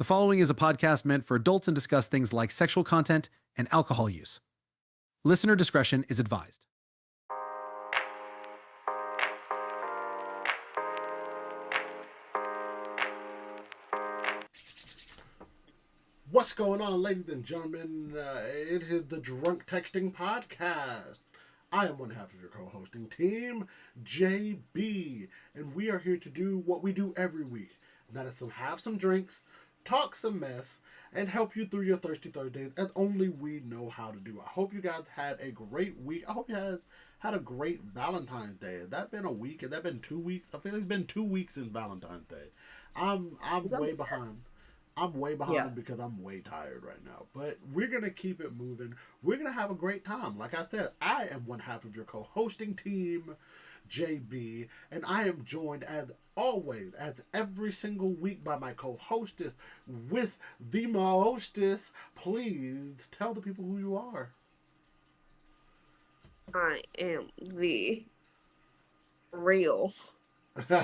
The following is a podcast meant for adults and discuss things like sexual content and alcohol use. Listener discretion is advised. What's going on, ladies and gentlemen? It is the Drunk Texting Podcast. I am one half of your co-hosting team, JB, and we are here to do what we do every week. And that is to have some drinks, talk some mess, and help you through your Thirsty Thursdays as only we know how to do. I hope you guys had a great week. I hope you had a great Valentine's Day. Has that been a week? Has that been 2 weeks? I feel like it's been 2 weeks since Valentine's Day. I'm way behind. I'm way behind because I'm way tired right now. But we're going to keep it moving. We're going to have a great time. Like I said, I am one half of your co-hosting team, JB. And I am joined, as always, as every single week, by my co-hostess with the mostest. Please tell the people who you are. I am the real. That's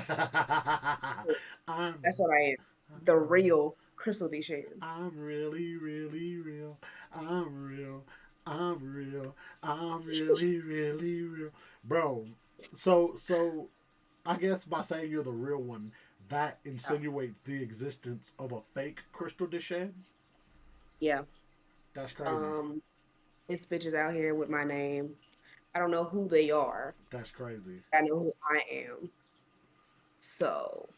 what I am. The real Kristal Deshan. I'm really, really real. I'm real. I'm real. I'm really, really real. Bro, so I guess by saying you're the real one, that insinuates the existence of a fake Kristal Deshan? Yeah. That's crazy. It's bitches out here with my name. I don't know who they are. That's crazy. I know who I am. So,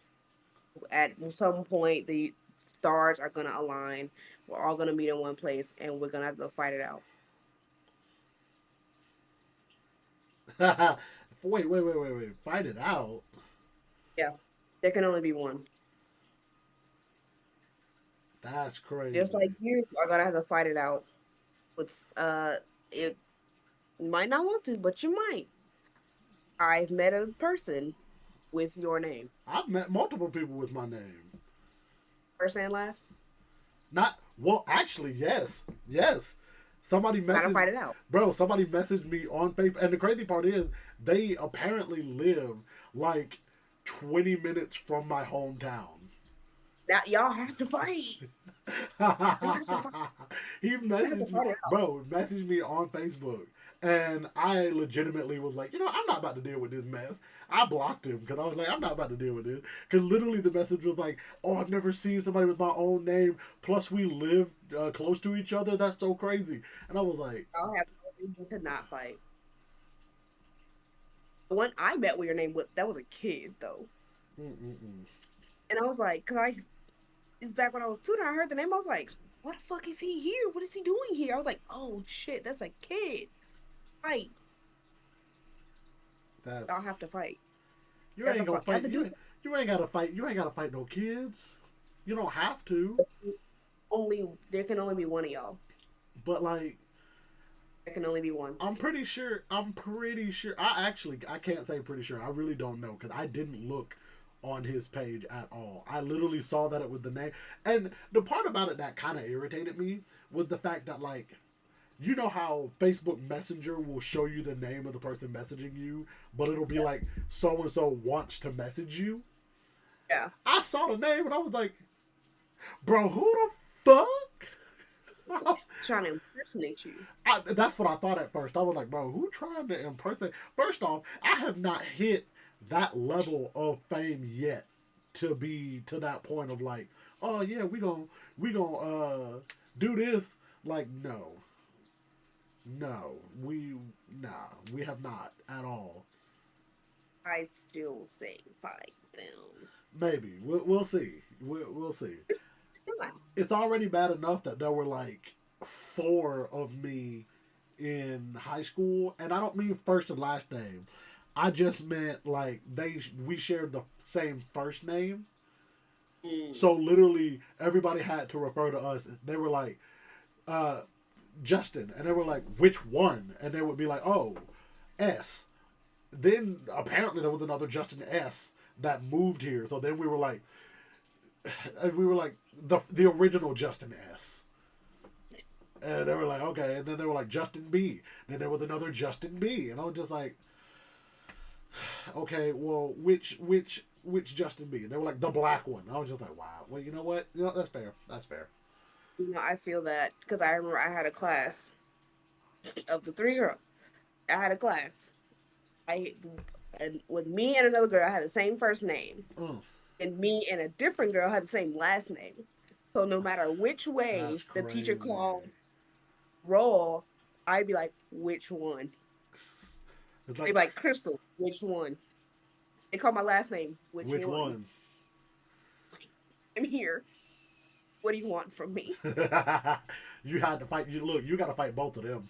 at some point, the stars are going to align. We're all going to meet in one place, and we're going to have to fight it out. Wait. Fight it out? Yeah. There can only be one. That's crazy. Just like you are going to have to fight it out. It might not want to, but you might. I've met a person with your name. I've met multiple people with my name. First and last? Actually, yes. Somebody messaged. Gotta fight it out. Bro, somebody messaged me on Facebook. And the crazy part is, they apparently live like 20 minutes from my hometown. Now, y'all have to fight. He messaged me. Bro, messaged me on Facebook. And I legitimately was like, I'm not about to deal with this mess. I blocked him because I was like, I'm not about to deal with this. Because literally the message was like, oh, I've never seen somebody with my own name. Plus we live close to each other. That's so crazy. And I was like, I'll have no reason to not fight. The one I met with your name, that was a kid, though. And I was like, it's back when I was 2 and I heard the name. I was like, what the fuck is he here? What is he doing here? I was like, oh shit, that's a kid. Fight. I'll have to fight. You ain't gonna fight. You ain't gotta fight. You ain't gotta fight no kids. You don't have to. There can only be one of y'all. But like, there can only be one. I'm pretty sure. I can't say pretty sure. I really don't know because I didn't look on his page at all. I literally saw that it was the name. And the part about it that kind of irritated me was the fact that, like, you know how Facebook Messenger will show you the name of the person messaging you, but it'll be like, so-and-so wants to message you? Yeah. I saw the name and I was like, bro, who the fuck? Trying to impersonate you. That's what I thought at first. I was like, bro, who trying to impersonate? First off, I have not hit that level of fame yet to be to that point of like, oh yeah, we gonna do this. Like, we have not at all. I still say fight them. Maybe we'll see. We'll see. It's already bad enough that there were like 4 of me in high school, and I don't mean first and last name. I just meant like we shared the same first name. So literally everybody had to refer to us. They were like, Justin, and they were like, which one? And they would be like, oh, S. Then apparently there was another Justin S that moved here. So then we were like the original Justin S. And they were like, okay. And then they were like Justin B. And then there was another Justin B. And I was just like, okay, well, which which Justin B. They were like the black one. I was just like, wow. Well, you know what? You know, that's fair. That's fair. You know, I feel that because I remember I had a class of the three girls. I had a class. I and with me and another girl, I had the same first name, Mm, and me and a different girl had the same last name. So no matter which that's way the teacher crazy. called roll, I'd be like, which one? It's They'd like, be like, Kristal, which one? They call my last name, which which one? one? I'm here. What do you want from me? You had to fight. You look. You got to fight both of them.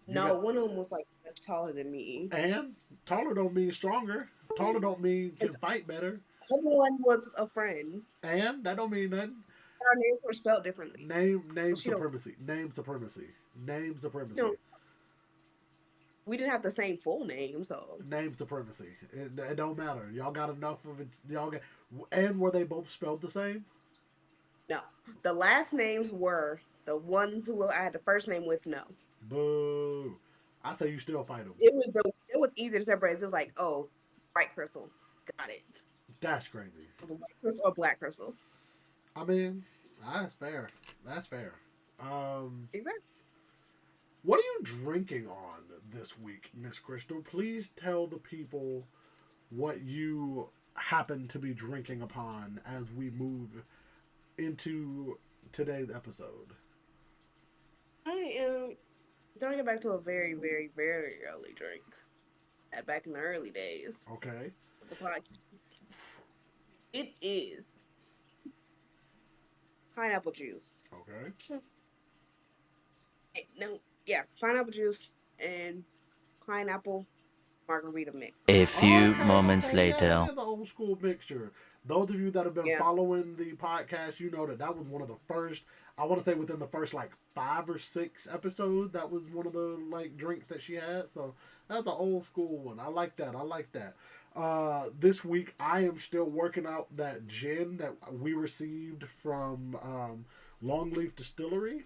You No, got one of them was like much taller than me. and taller don't mean stronger. Taller don't mean And can fight better. the other one was a friend. And that don't mean nothing. Our names were spelled differently. Name So she don't, supremacy. Name supremacy. Name you know, supremacy. we didn't have the same full name, so Name supremacy. It don't matter. Y'all got enough of it. Y'all got. And were they both spelled the same? no. The last names were the one who I had the first name with. No, Boo. I say you still fight them. it was easy to separate. It was like, oh, white Kristal, got it. That's crazy. It was a white Kristal or black Kristal. I mean, that's fair. That's fair. Um, Exactly. what are you drinking on this week, Miss Kristal? Please tell the people what you happen to be drinking upon as we move into today's episode. I am going to get back to a very, very, very early drink. Back in the early days Okay. of the podcast. It is pineapple juice. Okay. No, yeah, pineapple juice and pineapple margarita mix. A few Okay, moments okay, later. yeah, the old school mixture. Those of you that have been Yeah. following the podcast, you know that that was one of the first. I want to say within the first like 5 or 6 episodes, that was one of the like drinks that she had. So that's the old school one. I like that. I like that. This week I am still working out that gin that we received from Longleaf Distillery.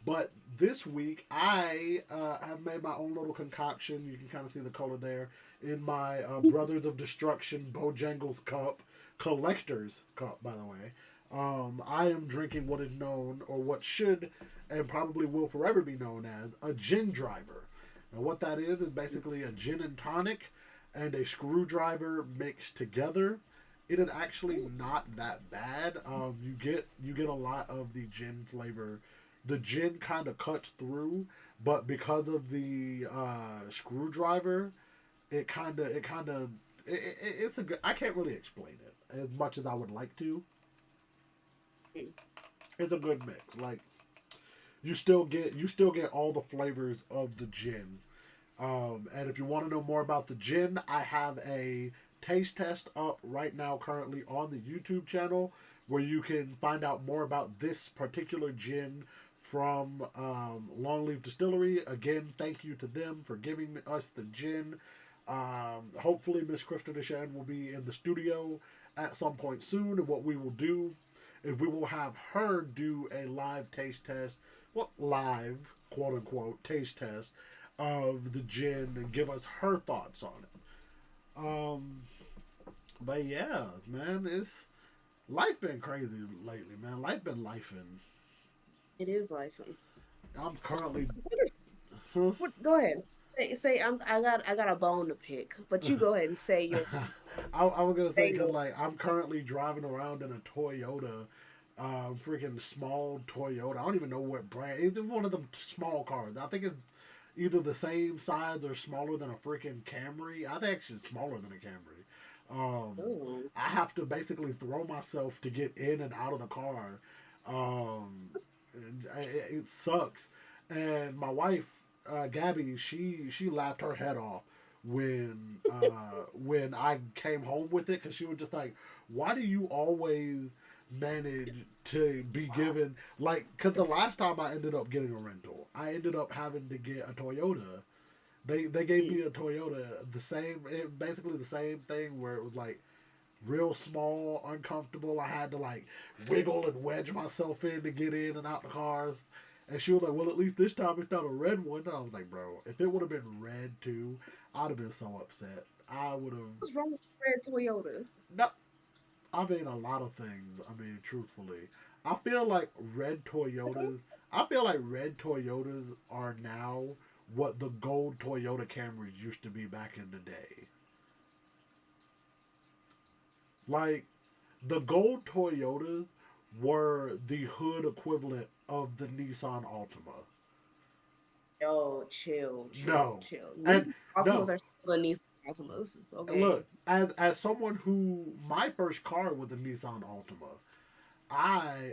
But this week, I have made my own little concoction. You can kind of see the color there in my Brothers of Destruction Bojangles cup, collector's cup, by the way. I am drinking what is known, or what should and probably will forever be known as, a gin driver. Now, what that is basically a gin and tonic and a screwdriver mixed together. It is actually not that bad. You get a lot of the gin flavor. The gin kind of cuts through, but because of the screwdriver, it's a good. I can't really explain it as much as I would like to. It's a good mix. Like you still get all the flavors of the gin. And if you want to know more about the gin, I have a taste test up right now currently on the YouTube channel where you can find out more about this particular gin from Longleaf Distillery. Again, thank you to them for giving us the gin. Hopefully Miss Kristal Deshan will be in the studio at some point soon, and what we will do is we will have her do a live taste test, live, quote unquote, taste test of the gin and give us her thoughts on it. But yeah, man, life been crazy lately, man. Life been lifing. It is life. I'm currently. Go ahead. I got a bone to pick, but you go ahead and say your. I was gonna say because like I'm currently driving around in a Toyota, freaking small Toyota. I don't even know what brand. It's one of them small cars. I think it's either the same size or smaller than a freaking Camry. I think it's smaller than a Camry. I have to basically throw myself to get in and out of the car. It sucks. And my wife, Gabby, she laughed her head off when I came home with it because she was just like, "Why do you always manage to be given like?" Because the last time I ended up getting a rental, I ended up having to get a Toyota. They gave me a Toyota, basically the same thing where it was like real small, uncomfortable. I had to like wiggle and wedge myself in to get in and out the cars. And she was like, well, at least this time it's not a red one. And I was like, bro, if it would have been red too, I'd have been so upset. I would have. What's wrong with red Toyota? No, I mean a lot of things. I mean, truthfully, I feel like red Toyotas. I feel like red Toyotas are now what the gold Toyota Camrys used to be back in the day. Like the gold Toyotas were the hood equivalent of the Nissan Altima. Yo, chill, chill, No, chill. and Altimas no. are still Nissan Altimas. Okay. Look, as someone who my first car was a Nissan Altima,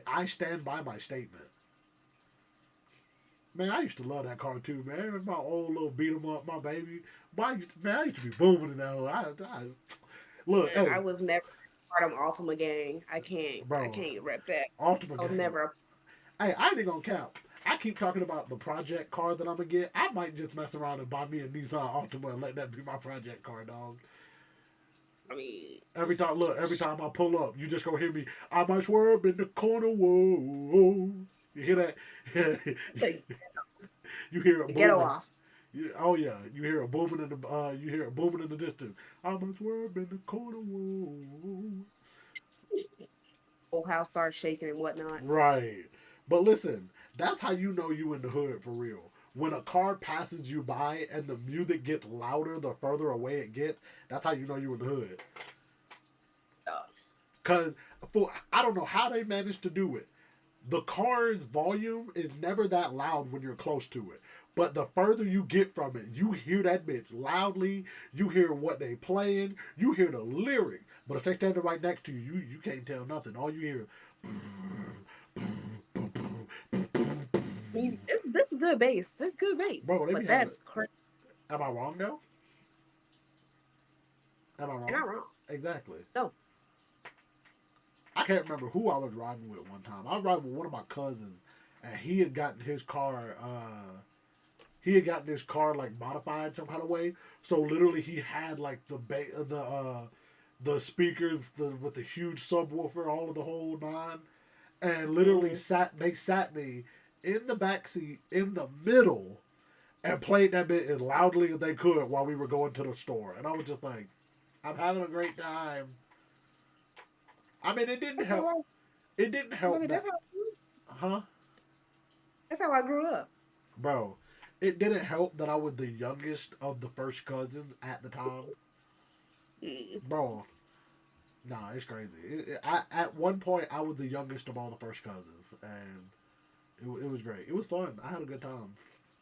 I stand by my statement. Man, I used to love that car too, man. It was my old little beat 'em up, my baby. Man, I used to be booming in that. Look, And I hey, was never part of Altima gang. I bro, can't rep that. Ultimate I was game. never. Hey, I ain't gonna count. I keep talking about the project car that I'm gonna get. I might just mess around and buy me a Nissan Altima and let that be my project car, dog. I mean, Every time I pull up, you just gonna hear me. I might swerve in the corner, whoa. You hear that? the, You hear the it ghetto booming. loss. Oh yeah, you hear it booming in the you hear it booming in the distance. I might swerve in the corner, whoa. Whole house starts shaking and whatnot. Right. But listen, that's how you know you in the hood for real. When a car passes you by and the music gets louder the further away it gets, that's how you know you in the hood. Uh, Cause I don't know how they managed to do it. The car's volume is never that loud when you're close to it. But the further you get from it, you hear that bitch loudly. You hear what they playing. You hear the lyrics. But if they standing right next to you, you can't tell nothing. All you hear, I mean, that's good bass. That's good bass. bro. They be But having it. that's crazy. Am I wrong though? Am I You're wrong? not wrong. Exactly. No. I can't remember who I was riding with one time. I was riding with one of my cousins, and he had gotten his car. He had gotten his car like modified some kind of way. So literally, he had like the speakers with the huge subwoofer, all of the whole nine, and literally Mm-hmm. sat me in the back seat in the middle and played that bit as loudly as they could while we were going to the store. And I was just like, I'm having a great time. I mean, it didn't That's how help. I. It didn't I help mean, that, huh, that's how I grew up. bro? It didn't help that I was the youngest of the first cousins at the time, Mm. bro. Nah, it's crazy. At one point, I was the youngest of all the first cousins, and it was great. It was fun. I had a good time.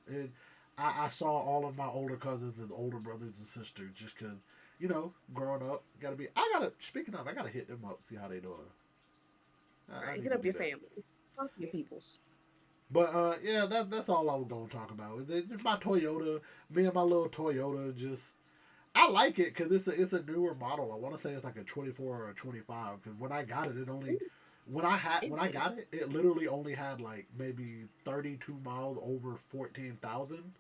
It, I saw all of my older cousins and older brothers and sisters just because, growing up, gotta be. Speaking of, I gotta hit them up, see how they doing. I Right. need Hit to up do your that. family. Talk to your peoples. But yeah, that's all I was gonna talk about. Just my Toyota, me and my little Toyota. Just I like it because it's a newer model. I want to say it's like a 24 or a 25. Because when I got it, it only when I Fancy. got it, it literally only had like maybe 32 miles over 14,000.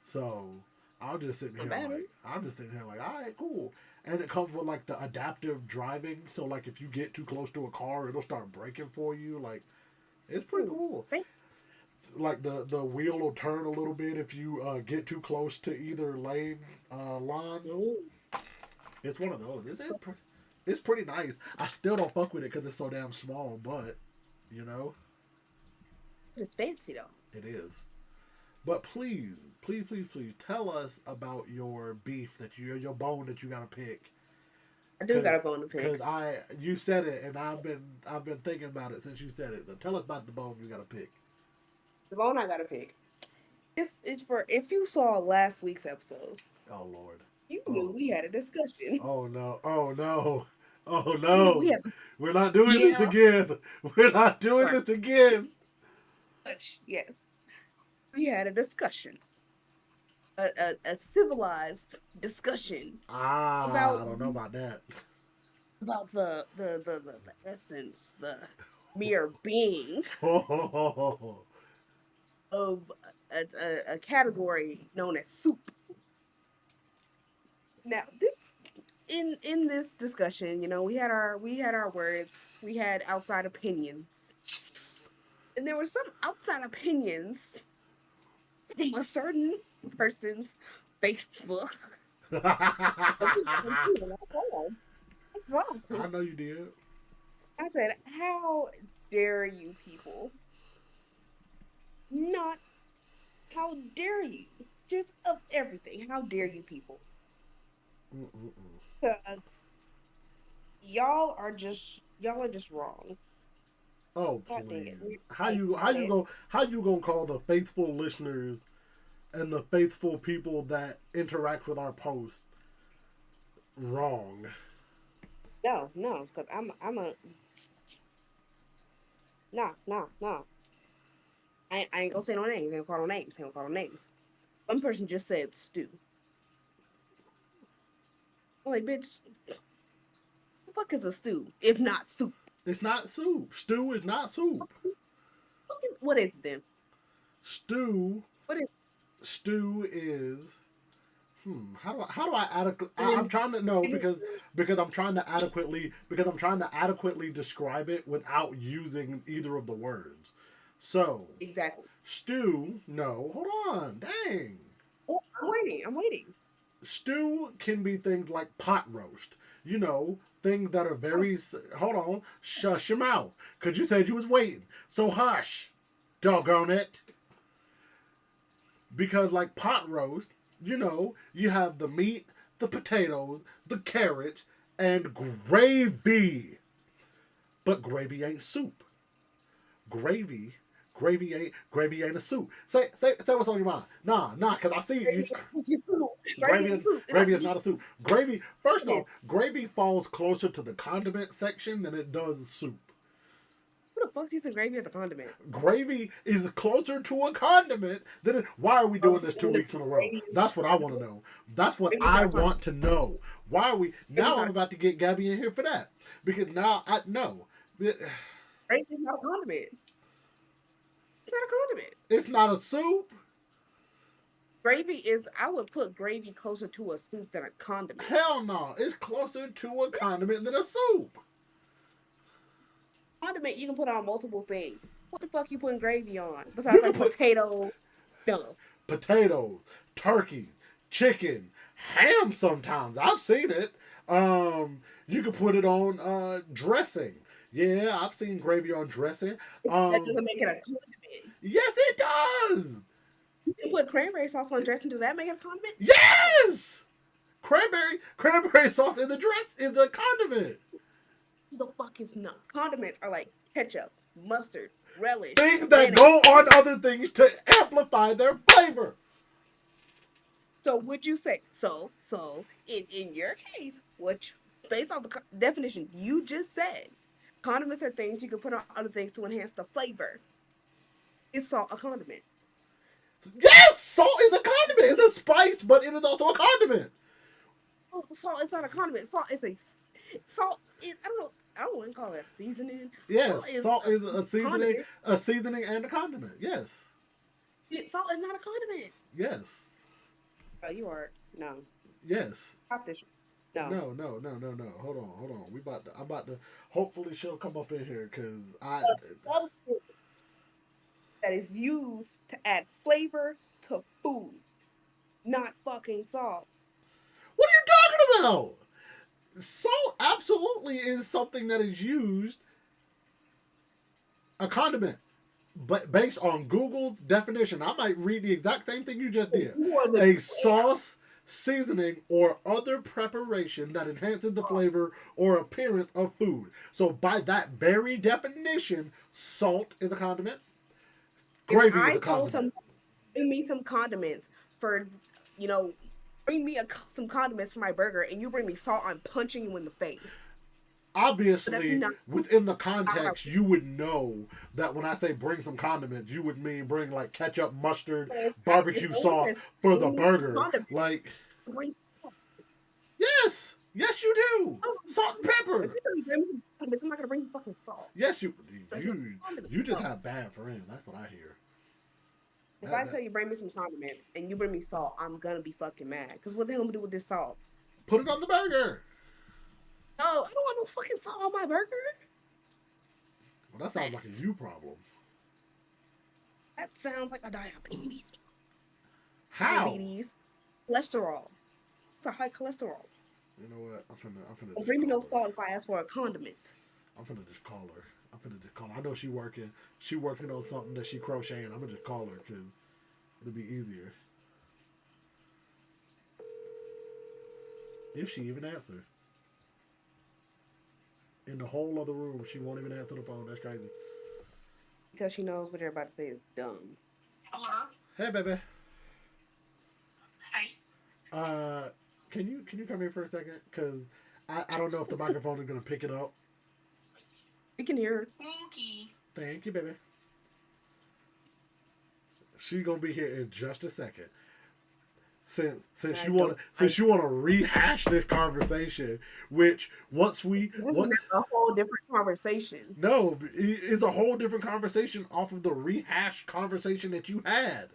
So Not bad. I'm just sitting here like, all right, cool. And it comes with like the adaptive driving. So like if you get too close to a car, it'll start braking for you. Like it's pretty Ooh, cool. fancy. Like the wheel will turn a little bit if you get too close to either lane line. Ooh, It's one of those. so It's pretty nice. I still don't fuck with it because it's so damn small, but you know it's fancy though. it is. But please tell us about your beef your bone that you gotta pick. I do Cause, gotta go on the Cause pick. you said it and I've been thinking about it since you said it. So tell us about the bone you gotta pick. The bone I gotta pick. It's for if you saw last week's episode, Oh Lord. you knew Oh we had a discussion. oh no. Oh no. Oh You knew we no. had We're not doing this yeah, again. We're not doing right. this again. Yes. We had a discussion. A civilized discussion Ah, about I don't know about that. the essence, the mere being Oh, of a category known as soup. Now, this in this discussion, we had our words, we had outside opinions, and there were some outside opinions from a certain person's Facebook. But that's all. I know you did. I said, how dare you people? Not how dare you? Just of everything. How dare you people? Mm-mm-mm. Because y'all are just wrong. Oh God dang it. please! Like, got it. How you gonna call the faithful listeners and the faithful people that interact with our posts wrong? No, because I'm a nah. I ain't gonna say no names. I ain't gonna call no names. I ain't gonna call no names. One person just said stew. I'm like, bitch, the fuck is a stew if not soup? It's not soup. Stew is not soup. What is it then? Stew What is stew is how do I adequately it? I'm trying to know Is because I'm trying to adequately describe it without using either of the words. So exactly. stew, no, hold on, dang. Oh, I'm waiting. I'm waiting. Stew can be things like pot roast. You know, things that are very. Yes. Hold on, shush your mouth, cause you said you was waiting. So hush, doggone it. Because like pot roast, you know, you have the meat, the potatoes, the carrots, and gravy. But gravy ain't soup. Gravy, gravy ain't a soup. Say what's on your mind. Nah, cause I see you. Gravy and Gravy, soup. gravy is not a soup. Gravy, first Who off, gravy falls closer to the condiment section than it does soup. the fuck's using gravy as a condiment? Gravy is closer to a condiment than it. Why are we doing this 2 weeks in a row? Gravy is That's what I want to know. That's what Gravy's I not a want condiment. to know. Why are we Gravy's now? not I'm about to get Gabby in here for that because now I know Gravy's not a condiment. It's not a condiment. it's not a soup. Gravy is. I would put gravy closer to a soup than a condiment. Hell no, it's closer to a condiment than a soup. Condiment you can put on multiple things. What the fuck you putting gravy on You besides can like put potato? No. potatoes, turkey, chicken, ham sometimes. I've seen it. You can put it on dressing. Yeah, I've seen gravy on dressing. That doesn't make it a condiment. Yes, it does. You can put cranberry sauce on dressing. Does that make it a condiment? Yes. Cranberry sauce in the dress is the condiment. The fuck is not. Condiments are like ketchup, mustard, relish, Things that mayonnaise. go on other things to amplify their flavor. So would you say in your case, which based on the definition you just said, condiments are things you can put on other things to enhance the flavor. Is salt a condiment? Yes, salt is a condiment. It's a spice, but it is also a condiment. Oh, salt is not a condiment. Salt is I don't want to call it a seasoning. Yes, salt is condiment. a seasoning and a condiment. Yes, Salt is not a condiment. yes, Oh, you are no. yes. Stop this. No. No. Hold on. I'm about to. Hopefully, she'll come up in here because I. A substance that is used to add flavor to food, not fucking salt. What are you talking about? Salt absolutely is something that is used. A condiment, but based on Google's definition, I might read the exact same thing you just did. A sauce, seasoning, or other preparation that enhances the flavor or appearance of food. So, by that very definition, salt is a condiment. Gravy is a condiment. Bring me some condiments for, you know, bring me some condiments for my burger, and you bring me salt, I'm punching you in the face. Obviously, within the context, you would know that when I say bring some condiments, you would mean bring like ketchup, mustard, barbecue sauce for the burger. Like, yes, you do. Salt and pepper. I'm not gonna bring you fucking salt. Yes, you just have bad friends. That's what I hear. If I tell you bring me some condiments and you bring me salt, I'm gonna be fucking mad. Because what the hell am I gonna do with this salt? Put it on the burger. No, I don't want no fucking salt on my burger. Well, that sounds like a you problem. That sounds like a diabetes. How? Diabetes, cholesterol. are high cholesterol. You know what? I'm finna Don't just bring me no call her. salt if I ask for a condiment. I'm finna just call her. I know she working. She working on something that she crocheting. I'm gonna just call her because it'll be easier if she even answer. In the whole other room, she won't even answer the phone. That's crazy. Because she knows what everybody say is dumb. Hello? Hey, baby. Hey. Uh, can you come here for a second? Cause I don't know if the microphone is gonna pick it up. We can hear her. Winky. Thank you, baby. She's gonna be here in just a second. Since you wanna rehash this conversation, which This is a whole different conversation. no, it's a whole different conversation off of the rehash conversation that you had.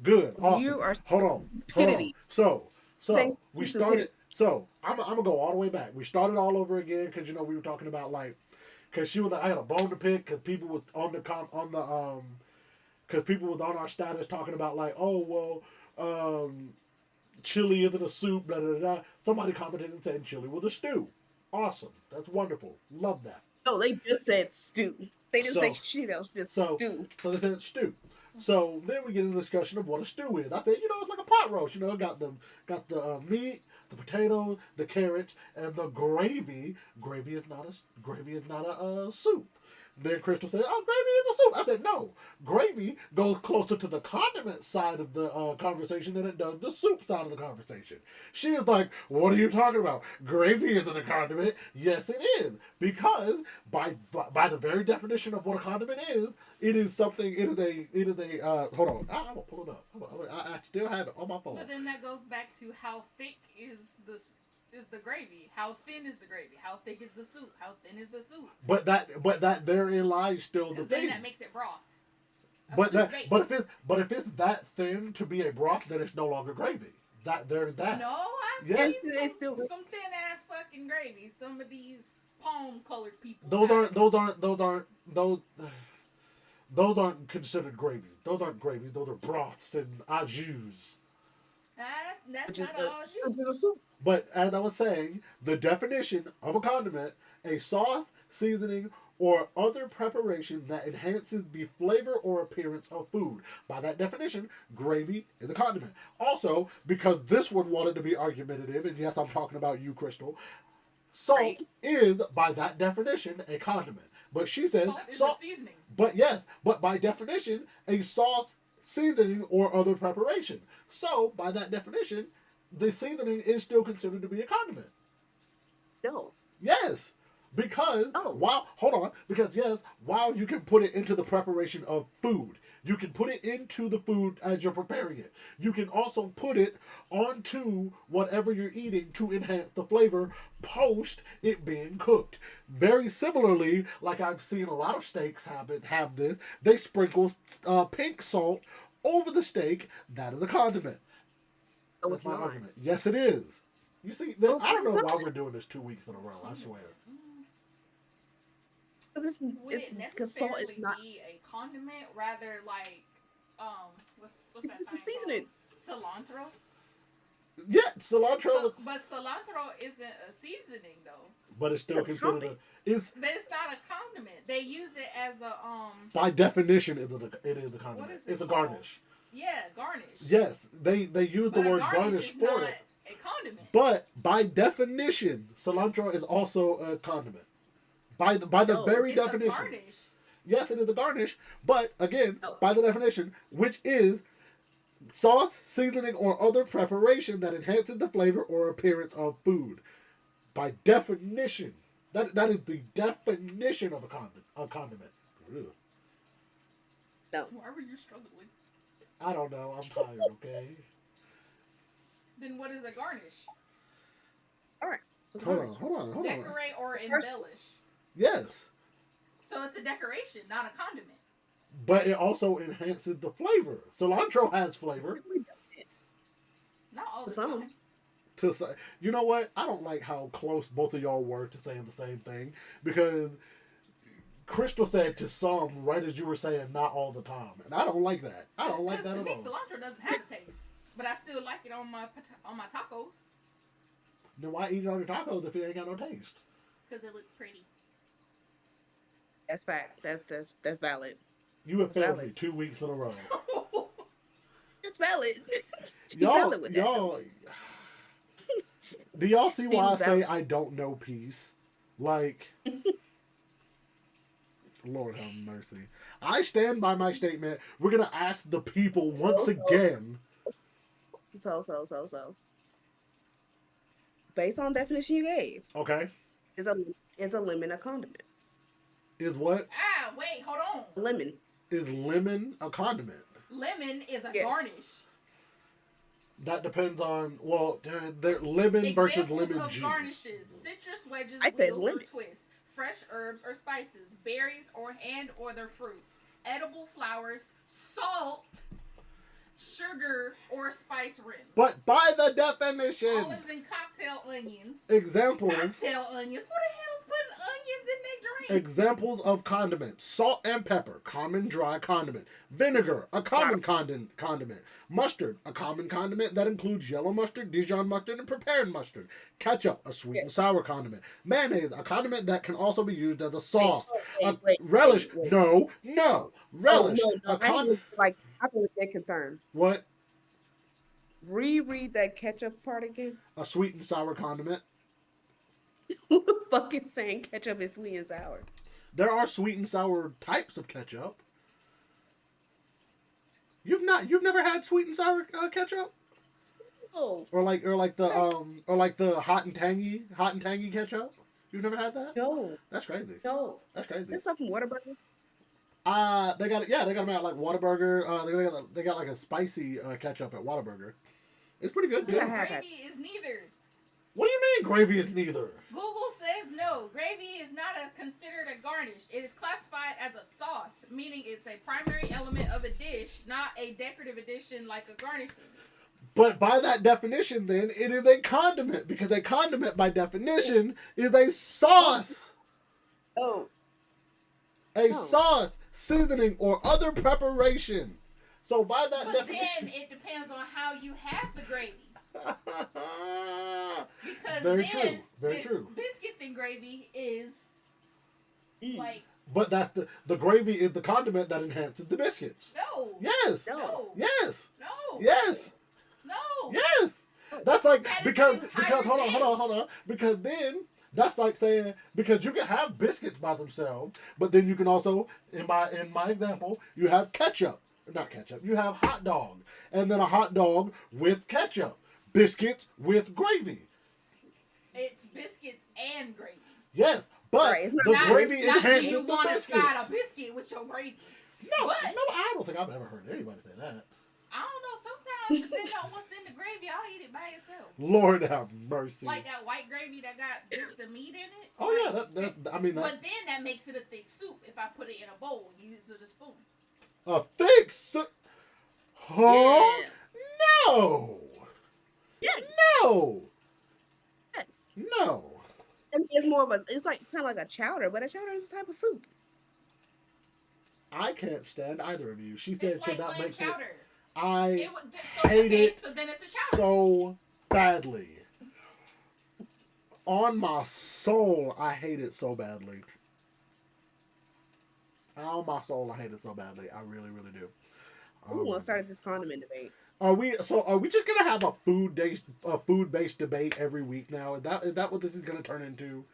Good, awesome. You are Hold on. stupidity. So Saying we stupidity. started. So I'm gonna go all the way back. We started all over again because we were talking about like, because she was like, I had a bone to pick because people was because people was on our status talking about like, oh well, chili isn't a soup, blah blah blah. Somebody commented and said chili was a stew. Awesome, that's wonderful, love that. No, they just said stew. They didn't say shit else, just stew. So they said stew. So then we get into the discussion of what a stew is. I said, it's like a pot roast. It got the meat, the potatoes, the carrots, and the gravy. Gravy is not a soup. Then Kristal said, "Oh, gravy is a soup." I said, "No, gravy goes closer to the condiment side of the conversation than it does the soup side of the conversation." She is like, "What are you talking about? Gravy isn't a condiment." Yes, it is, because by the very definition of what a condiment is, it is something. It is a. Hold on, I'm gonna pull it up. I still have it on my phone. But then that goes back to how thick is the gravy? How thin is the gravy? How thick is the soup? How thin is the soup? But that therein lies still the then thing. that makes it broth. But if it's that thin to be a broth, then it's no longer gravy. There's that. No, I've Yes. seen some thin ass fucking gravy. Some of these palm colored people. Those aren't considered gravies. Those aren't gravies. Those are broths and au jus. That's not all Which is a soup. But as I was saying, the definition of a condiment: a sauce, seasoning, or other preparation that enhances the flavor or appearance of food. By that definition, gravy is a condiment. Also, because this one wanted to be argumentative, and yes, I'm talking about you, Kristal, salt is, by that definition, a condiment. But she said salt is a seasoning. But by definition, a sauce, seasoning, or other preparation. So, by that definition, the seasoning is still considered to be a condiment. No. Yes. Because while you can put it into the preparation of food, you can put it into the food as you're preparing it. You can also put it onto whatever you're eating to enhance the flavor post it being cooked. Very similarly, like I've seen a lot of steaks have this, they sprinkle pink salt over the steak. That is a condiment. No, That's it's my not. argument. Yes, it is. You see, I don't know why we're doing this 2 weeks in a row. I swear. Would it Because salt is necessarily not. be a condiment? Rather like what's that It's a thing seasoning. called? Cilantro. Yeah, cilantro. But cilantro isn't a seasoning though. But it's still It's a considered topping. But it's not a condiment. They use it as a by definition it is a condiment. What is It's it a called? garnish. Yeah, garnish. Yes, they use the But a word garnish is for not it. a condiment. But by definition, cilantro is also a condiment. By the No, very It's a definition. garnish. Yes, it is a garnish, but again, No. by the definition, which is sauce, seasoning, or other preparation that enhances the flavor or appearance of food. By definition, that is the definition of a condiment. Ugh. No. Why were you struggling? I don't know. I'm tired. Okay. Then what is a garnish? All right. It's Hold garnish. on. Decorate or embellish. Yes, So it's a decoration, not a condiment. but it also enhances the flavor. Cilantro has flavor. Not all the Some. time. To say, you know what? I don't like how close both of y'all were to saying the same thing, because Kristal said to some right as you were saying not all the time, and I don't like that. I don't like that to at me, all. cilantro doesn't have a taste. but I still like it on my tacos Then why eat it on your tacos if it ain't got no taste? because it looks pretty. That's fact. That's valid. You have failed me Valid. 2 weeks in a row. It's valid. Y'all, valid with that. y'all. Do y'all see why I Being say valid. I don't know peace? Like, Lord have mercy. I stand by my statement. We're gonna ask the people once again. So. Based on definition you gave, Okay, is a lemon a condiment? is what? Ah, wait, hold on. Lemon. Is lemon a condiment? Lemon is a Yes. garnish. That depends on, well, lemon versus Examples lemon of juice. garnishes: citrus wedges, I said wheels, or lemon. twists, fresh herbs or spices, berries or their fruits, edible flowers, salt, sugar, or spice rim. But by the definition, Olives and cocktail onions. examples Cocktail onions? Who the hell is putting onions in their drink? examples of condiments: salt and pepper, common dry condiment; vinegar, a common condiment; mustard, a common condiment that includes yellow mustard, Dijon mustard, and prepared mustard; ketchup, a sweet and sour condiment; mayonnaise, a condiment that can also be used as a sauce; relish, wait. no, relish, Oh, no. I was that concerned. what? Reread that ketchup part again. A sweet and sour condiment. Who the fuck is saying ketchup is sweet and sour? There are sweet and sour types of ketchup. You've never had sweet and sour ketchup, Oh or like the hot and tangy ketchup. You've never had that? no, That's crazy. no. That's crazy. That's stuff from Whataburger. They got them at like Whataburger. They got like a spicy ketchup at Whataburger. It's pretty good. Yeah. Too. I have Gravy is neither. What do you mean gravy is neither? Google says no. Gravy is not considered a garnish. It is classified as a sauce, meaning it's a primary element of a dish, not a decorative addition like a garnish would be. But by that definition, then it is a condiment because a condiment, by definition, is a sauce. Oh, A sauce, seasoning, or other preparation. So by that But definition, then it depends on how you have the gravy. Because very then true, very true. Biscuits and gravy is like But that's the gravy is the condiment that enhances the biscuits. no. Yes, No. yes, No. yes, No. yes. That's like That is because the entire hold on. Because then that's like saying because you can have biscuits by themselves, but then you can also in my example you have ketchup, not ketchup. You have hot dog, and then a hot dog with ketchup, biscuits with gravy. It's biscuits and gravy. Yes, but Right, it's not- the Not, gravy not enhances you the want to biscuit. side a biscuit with your gravy. No, What? no, I don't think I've ever heard anybody say that. I don't know. Sometimes, depending on what's in the gravy, I'll eat it by itself. Lord have mercy. Like that white gravy that got bits of meat in it. Oh yeah, I mean But then that makes it a thick soup. If I put it in a bowl, you use a spoon. a thick huh? yeah. No. Yes. No. Yes. No. I mean, it's more of a. It's kind of like a chowder, but a chowder is a type of soup. I can't stand either of you. She said It's like that clam makes chowder. it. I It would, so, hate okay, it so then it's a chowder. so badly. On my soul, I hate it so badly. On my soul, I hate it so badly. I really, really do. We want to start this condiment debate. Are we just gonna have a food based debate every week now? Is that what this is gonna turn into?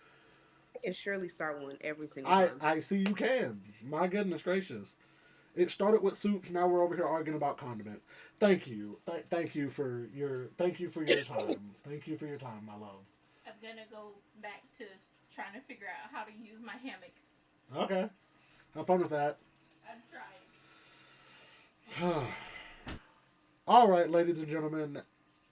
I can surely start one every single time. I see you can. My goodness gracious. It started with soups. Now we're over here arguing about condiment. Thank you. Thank you for your time. Thank you for your time, my love. I'm gonna go back to trying to figure out how to use my hammock. Okay. Have fun with that. I'm trying. All right, ladies and gentlemen,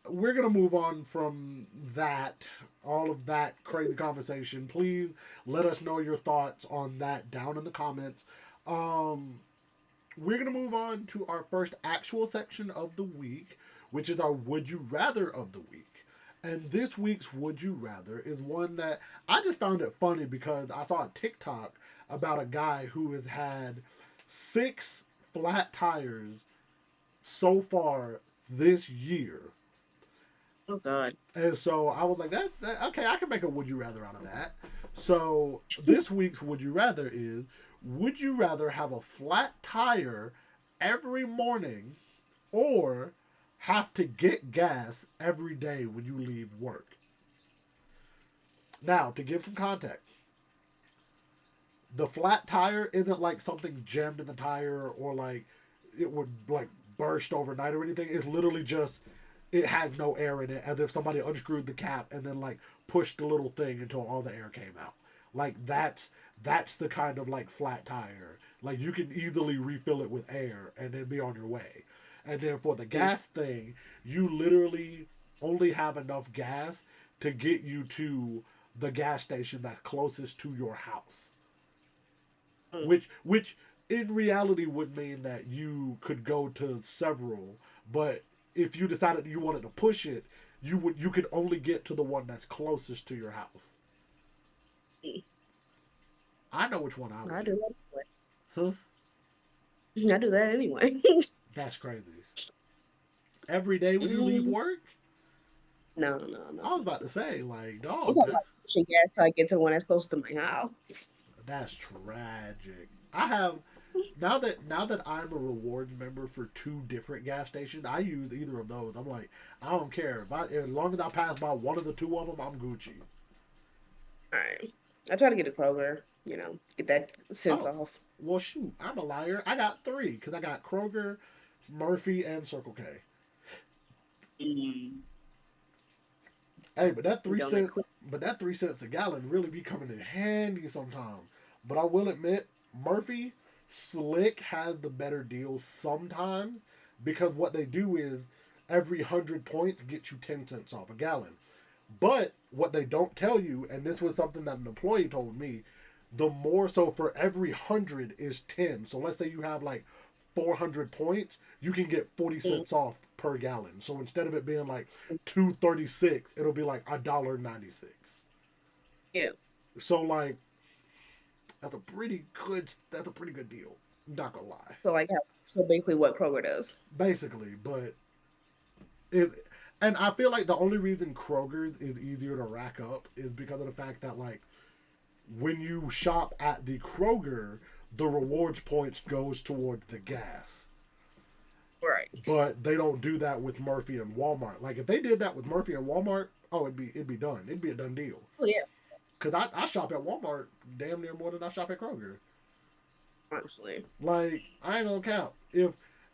we're going to move on from that, all of that crazy conversation. Please let us know your thoughts on that down in the comments. We're going to move on to our first actual section of the week, which is our Would You Rather of the week. And this week's Would You Rather is one that I just found it funny because I saw a TikTok about a guy who has had 6 flat tires so far this year. Oh God. And so I was like, that okay, I can make a would you rather out of that. So this week's would you rather is, would you rather have a flat tire every morning or have to get gas every day when you leave work? Now, to give some context, the flat tire isn't like something jammed in the tire or like it would like burst overnight or anything. It's literally just it had no air in it, and if somebody unscrewed the cap and then like pushed the little thing until all the air came out. Like that's the kind of like flat tire. Like you can easily refill it with air and then be on your way. And then for the gas thing, you literally only have enough gas to get you to the gas station that's closest to your house. Which in reality would mean that you could go to several, but if you decided you wanted to push it, you could only get to the one that's closest to your house. I know which one I would. I do that Huh? anyway. I do that anyway. That's crazy. Every day when you leave work? No. I was about to say, like, I'm dog, talking about pushing gas till I get to the one that's close to my house. that's tragic. I have now that I'm a rewards member for 2 different gas stations, I use either of those. I'm like, I don't care. As long as I pass by one of the 2 of them, I'm Gucci. Alright. I try to get a Kroger, get that sense Oh. off. Well, shoot, I'm a liar. I got 3 because I got Kroger, Murphy, and Circle K. Hey, but that 3 cents a gallon really be coming in handy sometimes. But I will admit, Murphy Slick has the better deals sometimes because what they do is every 100 points gets you 10 cents off a gallon. But what they don't tell you, and this was something that an employee told me, the more so for every 100 is 10. So let's say you have like 400 points, you can get 40 cents off per gallon. So instead of it being like $2.36, it'll be like $1.96. Yeah. So like that's a pretty good deal. Not gonna lie. So basically what Kroger does. Basically, but and I feel like the only reason Kroger's is easier to rack up is because of the fact that like when you shop at the Kroger, the rewards points goes towards the gas. Right. But they don't do that with Murphy and Walmart. Like if they did that with Murphy and Walmart, oh, it'd be done. It'd be a done deal. Oh yeah. Cause I shop at Walmart damn near more than I shop at Kroger. Honestly. Like I ain't gonna count.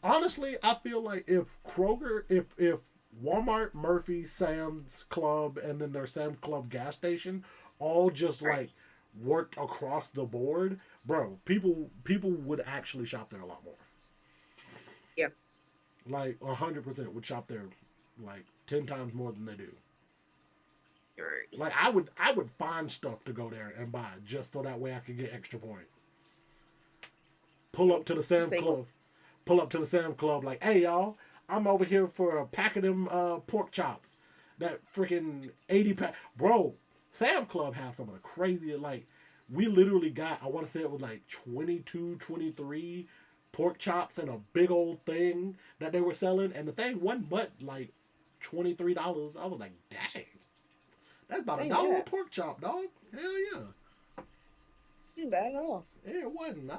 Honestly, I feel like if Kroger, if Walmart, Murphy, Sam's Club, and then their Sam's Club gas station all just like worked across the board, bro, people would actually shop there a lot more. Yeah. Like 100% would shop there like 10 times more than they do. Right. Like I would find stuff to go there and buy just so that way I could get extra points. Pull up to the Sam's Club like, hey y'all, I'm over here for a pack of them pork chops. That freaking 80 pack. Bro, Sam's Club have some of the craziest, like, we literally got, I want to say it was like 22, 23 pork chops in a big old thing that they were selling. And the thing wasn't but like $23. I was like, dang. That's about $1 a pork chop, dog. Hell yeah. Ain't bad at all. Yeah, it wasn't.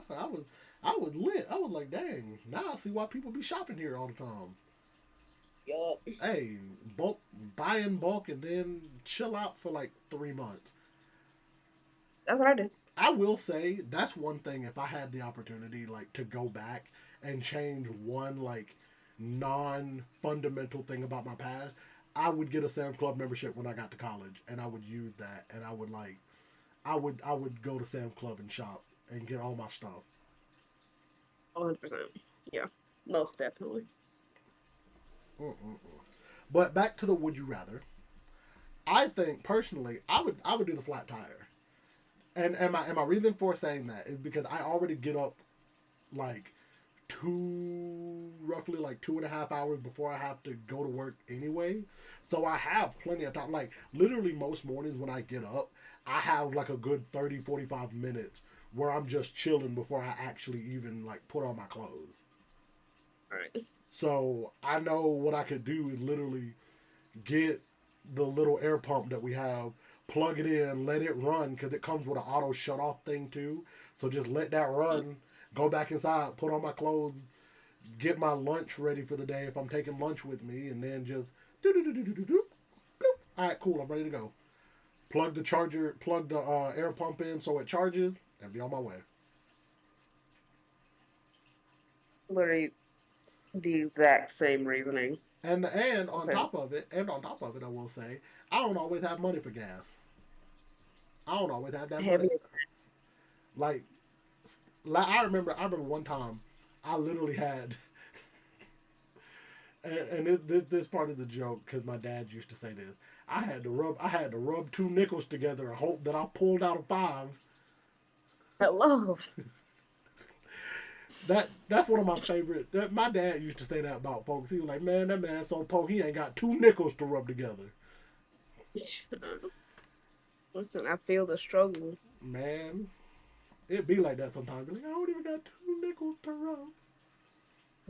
I was lit. I was like, dang. Now I see why people be shopping here all the time. Yup. Hey, buy in bulk and then chill out for like 3 months. That's what I do. I will say that's one thing. If I had the opportunity, like, to go back and change one like non-fundamental thing about my past, I would get a Sam's Club membership when I got to college, and I would use that, and I would go to Sam's Club and shop and get all my stuff. 100%. Yeah, most definitely. But back to the would you rather. I think personally, I would do the flat tire, and my reason for saying that is because I already get up like roughly like 2.5 hours before I have to go to work anyway. So I have plenty of time. Like literally most mornings when I get up, I have like a good 30-45 minutes where I'm just chilling before I actually even like put on my clothes. All right. So I know what I could do is literally get the little air pump that we have, plug it in, let it run because it comes with an auto shut off thing too. So just let that run, go back inside, put on my clothes, get my lunch ready for the day if I'm taking lunch with me, and then just do do do do do do do. All right, cool. I'm ready to go. Plug the charger, plug the air pump in so it charges, and be on my way. Literally the exact same reasoning. And on So top of it, I will say, I don't always have money for gas. I don't always have that money. heavy. Like, I remember one time, I literally had, and this part of the joke because my dad used to say this. I had to rub two nickels together and hope that I pulled out a five. Hello. That's one of my favorite. My dad used to say that about folks. He was like, "Man, that man so poor he ain't got two nickels to rub together." Listen, I feel the struggle. Man, it be like that sometimes. Be like, I don't even got two nickels to rub.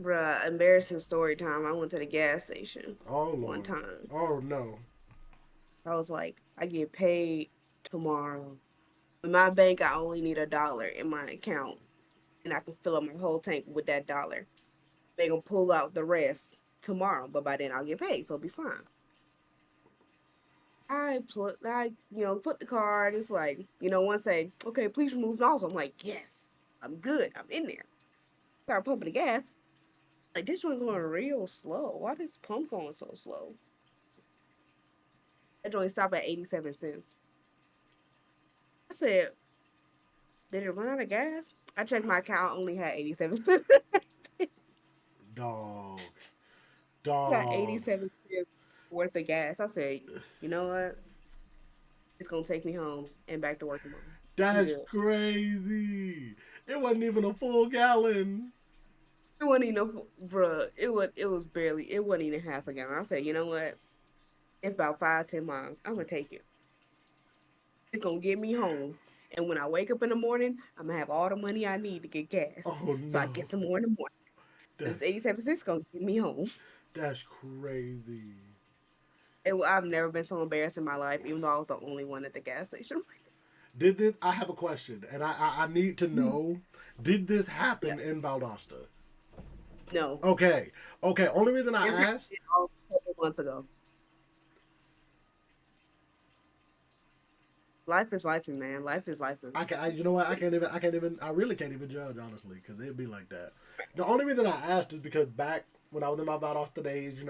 Bruh, embarrassing story time. I went to the gas station Oh one Lord. time. Oh no. I was like, I get paid tomorrow. In my bank, I only need $1 in my account, and I can fill up my whole tank with that dollar. They gonna pull out the rest tomorrow, but by then I'll get paid, so it'll be fine. Put the card. It's like, one say, okay, please remove nozzle. I'm like, yes, I'm good. I'm in there. Start pumping the gas. Like, this one's going real slow. Why this pump going so slow? That joint stopped at 87 cents. I said, did it run out of gas? I checked my account, only had 87 cents. Dog. Got Dog. 87 cents worth of gas. I said, you know what? It's gonna take me home and back to work tomorrow. I'm That's good. crazy. It wasn't even a full gallon. It wasn't even, bruh. It was barely. It wasn't even half a gallon. I said, you know what? It's about 5-10 miles. I'm gonna take it. It's gonna get me home. And when I wake up in the morning, I'm gonna have all the money I need to get gas. Oh So I no. get some more in the morning. It's That's 87 cents gonna get me home. that's crazy. I've never been so embarrassed in my life, even though I was the only one at the gas station. Did this? I have a question, and I need to know. Did this Yeah. happen in Valdosta? No. Okay. Okay. Only reason I This happened asked. a couple months ago. Life is life, man. Life is life. You know what? I can't even. I really can't even judge honestly, because it'd be like that. The only reason I asked is because back when I was in my Valdosta days,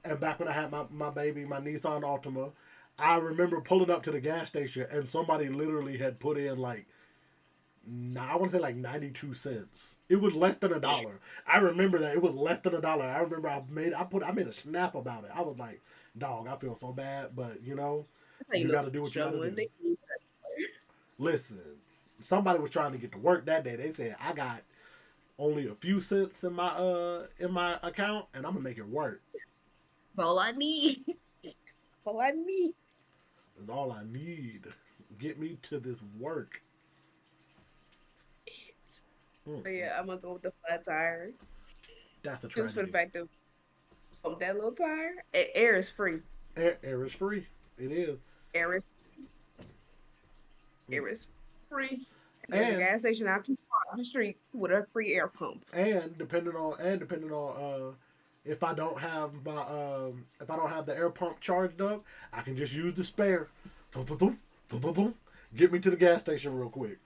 and back when I had my baby, my Nissan Altima, I remember pulling up to the gas station and somebody literally had put in like, I want to say like 92 cents. It was less than $1. I remember that it was less than $1. I remember I made a snap about it. I was like, dog, I feel so bad, but That's how you you know got to do what you got to struggling. do. They need Listen, somebody was trying to get to work that day. They said I got only a few cents in my account, and I'm gonna make it work. That's all I need. That's all I need. That's all I need. Get me to this work. But yeah, I'm gonna go with the flat tire. That's a Just for the tragedy. fact of that little tire. Air is free. Air is free. It is. Air is air is free. And there's a And gas station out too far on the street with a free air pump. depending on if I don't have the air pump charged up, I can just use the spare. Get me to the gas station real quick.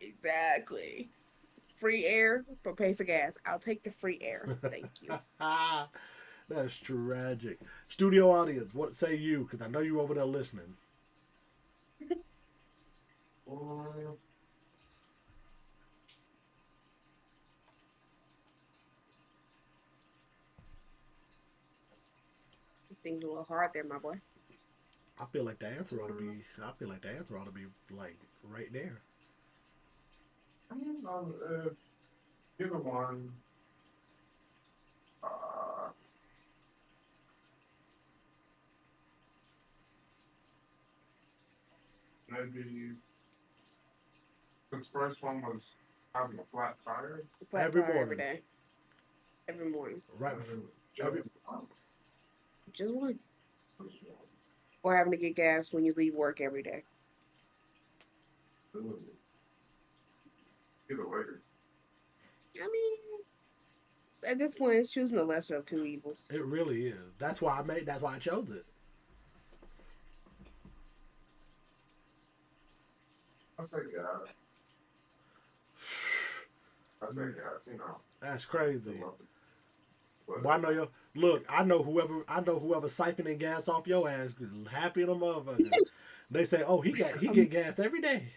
Exactly. Free air, but pay for gas. I'll take the free air. Thank you. That's tragic. Studio audience, what say you? Because I know you're over there listening. Things a little hard there, my boy. I feel like the answer ought to be. I feel like the answer ought to be like right there. Either one. Uh, maybe the first one was having a flat tire. Flat Every tire every morning. day. every morning. Right before. Every, Just one. Or having to get gas when you leave work every day. Either way. I mean, at this point, it's choosing the lesser of two evils. it really is. That's why I chose it. I say God. I say God. You know. That's crazy. But, Well, I know you. Look, I know whoever siphoning gas off your ass, happy in a motherfucker. They say, oh, he get gas every day.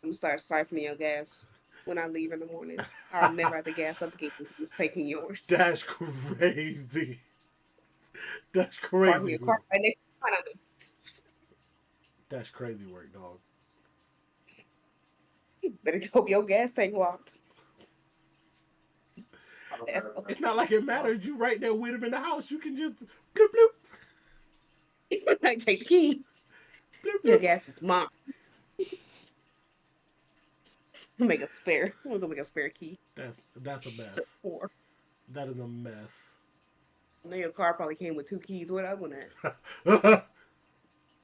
I'm gonna start siphoning your gas when I leave in the mornings. I'll never have to gas up again. Who's taking yours? That's crazy. That's Parking crazy. your car right next to That's crazy work, dog. mine. Better hope your gas tank locked. It's not like it matters. You right there with him in the house. You can just bloop bloop. I take the key. Bloop, Your bloop. gas is mine. Make a spare. We're gonna make a spare key. That's a mess. Or That is a mess. I know your car probably came with two keys. What other one at?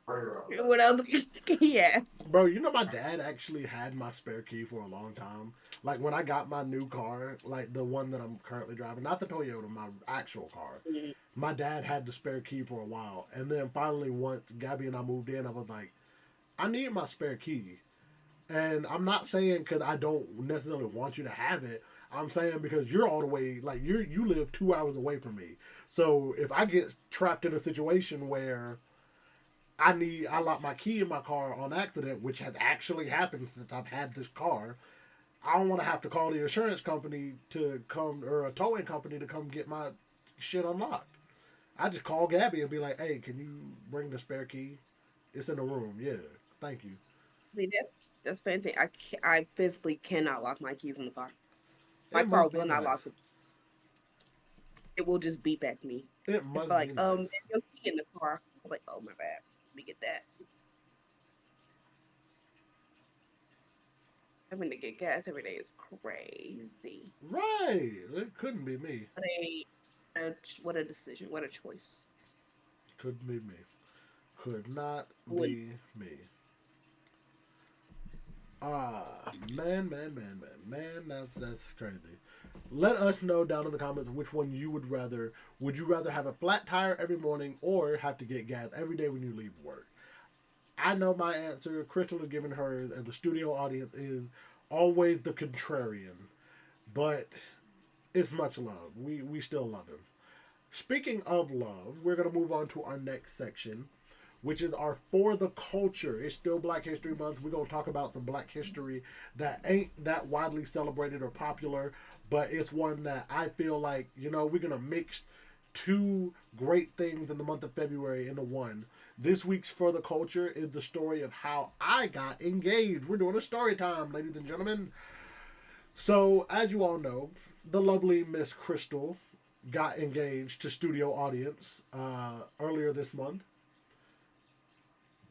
Bro, What other key at? Bro, you know my dad actually had my spare key for a long time. Like when I got my new car, like the one that I'm currently driving, not the Toyota, my actual car. Mhm. My dad had the spare key for a while, and then finally once Gabby and I moved in, I was like, I need my spare key. And I'm not saying because I don't necessarily want you to have it. I'm saying because you're all the way, like you live 2 hours away from me. So if I get trapped in a situation where I lock my key in my car on accident, which has actually happened since I've had this car, I don't want to have to call the insurance company to come, or a towing company to come get my shit unlocked. I just call Gabby and be like, hey, can you bring the spare key? It's in the room. Yeah, thank you. I mean, that's fantastic. I physically cannot lock my keys in the car. My It car must be will not lock. nice. It will just beep at me. It It's must like, be nice. your key in the car. I'm like, oh my bad. Let me get that. Having to get gas every day is crazy. Right. It couldn't be me. What a decision. What a choice. Couldn't be me. Could not Would- be me. Ah, man, that's crazy. Let us know down in the comments which one you would rather. Would you rather have a flat tire every morning or have to get gas every day when you leave work? I know my answer. Kristal has given hers, and the studio audience is always the contrarian. But it's much love. We still love him. Speaking of love, we're going to move on to our next section, which is our For the Culture. It's still Black History Month. We're going to talk about some Black history that ain't that widely celebrated or popular, but it's one that I feel like, we're going to mix two great things in the month of February into one. This week's For the Culture is the story of how I got engaged. We're doing a story time, ladies and gentlemen. So, as you all know, the lovely Miss Kristal got engaged to studio audience earlier this month.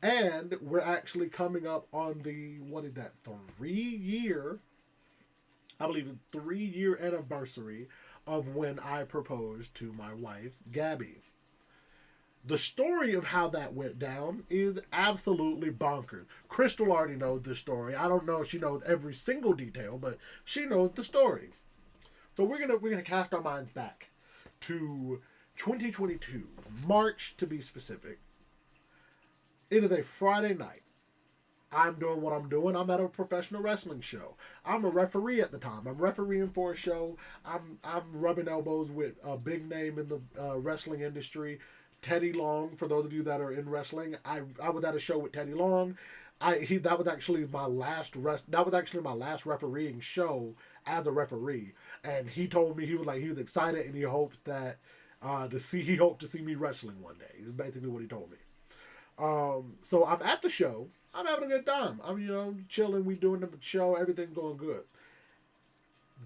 And we're actually coming up on the, 3-year, I believe it's 3-year anniversary of when I proposed to my wife, Gabby. The story of how that went down is absolutely bonkers. Kristal already knows this story. I don't know if she knows every single detail, but she knows the story. So we're gonna cast our minds back to 2022, March to be specific. It is a Friday night. I'm doing what I'm doing. I'm at a professional wrestling show. I'm a referee at the time. I'm refereeing for a show. I'm rubbing elbows with a big name in the wrestling industry, Teddy Long. For those of you that are in wrestling, I was at a show with Teddy Long. That was actually my last refereeing show as a referee, and he told me he was excited and he hoped that he hoped to see me wrestling one day. Is basically what he told me. So I'm at the show. I'm having a good time. I'm chilling. We doing the show. Everything going good.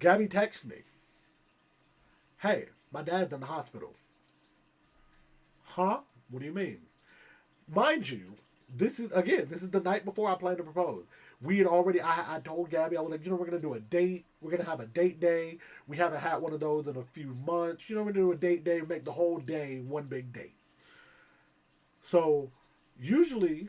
Gabby texts me. Hey, my dad's in the hospital. Huh? What do you mean? Mind you, this is the night before I plan to propose. We had already, I told Gabby, I was like, we're going to do a date. We're going to have a date day. We haven't had one of those in a few months. We're going to do a date day, make the whole day one big date. So usually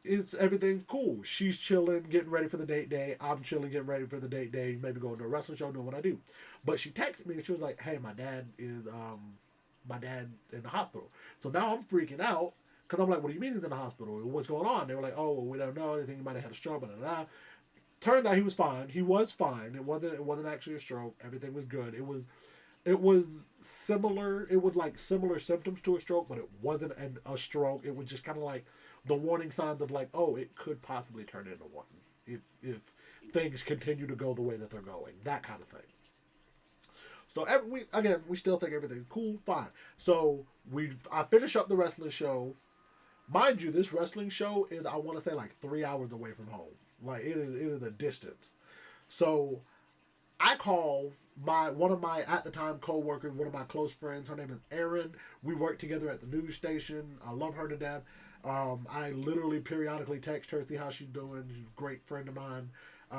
it's everything cool. She's chilling, getting ready for the date day. I'm chilling, getting ready for the date day. Maybe going to a wrestling show, doing what I do. But she texted me and she was like, "Hey, my dad in the hospital." So now I'm freaking out because I'm like, "What do you mean he's in the hospital? What's going on?" They were like, "Oh, well, we don't know. They think he might have had a stroke." Blah, blah, blah. Turned out he was fine. He was fine. It wasn't actually a stroke. Everything was good. It was similar. It was like similar symptoms to a stroke, but it wasn't a stroke. It was just kind of like the warning signs of like, oh, it could possibly turn into one if things continue to go the way that they're going, that kind of thing. So we still think everything's cool, fine. So I finish up the wrestling show. Mind you, this wrestling show is, I want to say, like 3 hours away from home. Like it is a distance. So I call one of my at the time co-workers, one of my close friends. Her name is Erin. We work together at the news station. I love her to death. I literally periodically text her, see how she's doing. She's a great friend of mine.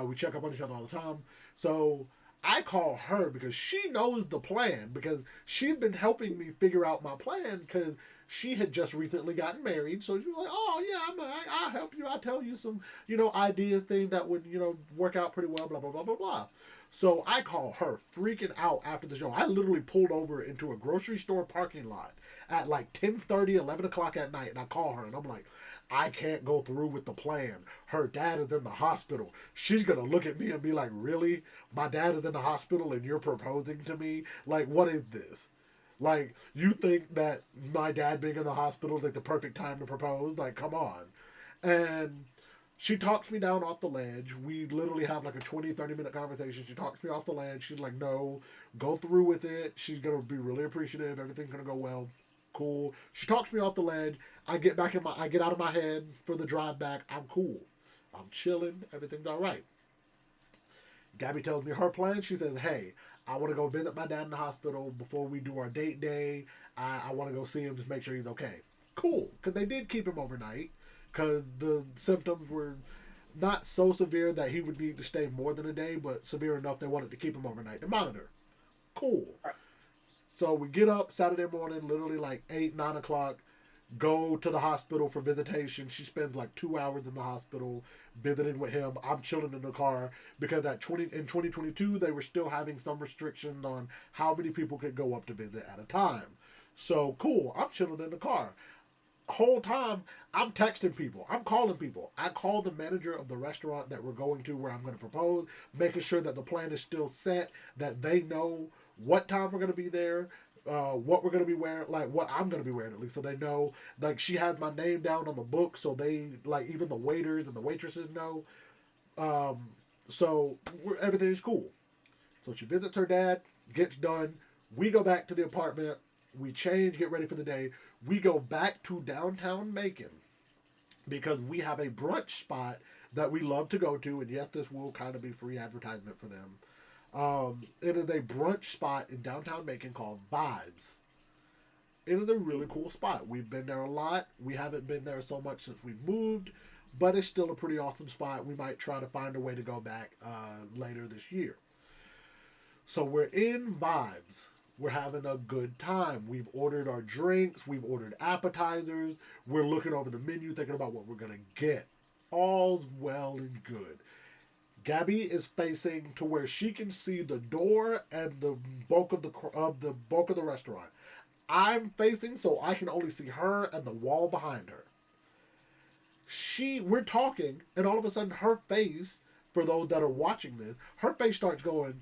We check up on each other all the time. So I call her because she knows the plan, because she's been helping me figure out my plan, because she had just recently gotten married. So she was like, "Oh yeah, I'll help you. I'll tell you some, ideas, things that would, work out pretty well, blah, blah, blah, blah, blah." So I call her freaking out after the show. I literally pulled over into a grocery store parking lot at like 10:30, 11 o'clock at night, and I call her and I'm like, "I can't go through with the plan. Her dad is in the hospital." She's going to look at me and be like, "Really? My dad is in the hospital and you're proposing to me? Like, what is this? Like, you think that my dad being in the hospital is like the perfect time to propose? Like, come on." And she talks me down off the ledge. We literally have like a 20, 30-minute conversation. She talks me off the ledge. She's like, "No, go through with it. She's going to be really appreciative. Everything's going to go well." Cool. She talks me off the ledge. I get out of my head for the drive back. I'm cool. I'm chilling. Everything's all right. Gabby tells me her plan. She says, "Hey, I want to go visit my dad in the hospital before we do our date day. I want to go see him, just make sure he's okay." Cool. Because they did keep him overnight, because the symptoms were not so severe that he would need to stay more than a day, but severe enough they wanted to keep him overnight to monitor. Cool. So we get up Saturday morning, literally like 8, 9 o'clock, go to the hospital for visitation. She spends like 2 hours in the hospital visiting with him. I'm chilling in the car because in 2022, they were still having some restrictions on how many people could go up to visit at a time. So cool. I'm chilling in the car. Whole time, I'm texting people. I'm calling people. I call the manager of the restaurant that we're going to, where I'm going to propose, making sure that the plan is still set, that they know what time we're going to be there, what we're going to be wearing, like what I'm going to be wearing at least, so they know. Like, she has my name down on the book, so they, like, even the waiters and the waitresses know. So everything's cool. So she visits her dad, gets done. We go back to the apartment. We change, get ready for the day. We go back to downtown Macon because we have a brunch spot that we love to go to. And yes, this will kind of be free advertisement for them. It is a brunch spot in downtown Macon called Vibes. It is a really cool spot. We've been there a lot. We haven't been there so much since we've moved, but it's still a pretty awesome spot. We might try to find a way to go back later this year. So we're in Vibes. We're having a good time. We've ordered our drinks. We've ordered appetizers. We're looking over the menu, thinking about what we're going to get. All's well and good. Gabby is facing to where she can see the door and the bulk of the restaurant. I'm facing so I can only see her and the wall behind her. We're talking, and all of a sudden her face, for those that are watching this, her face starts going,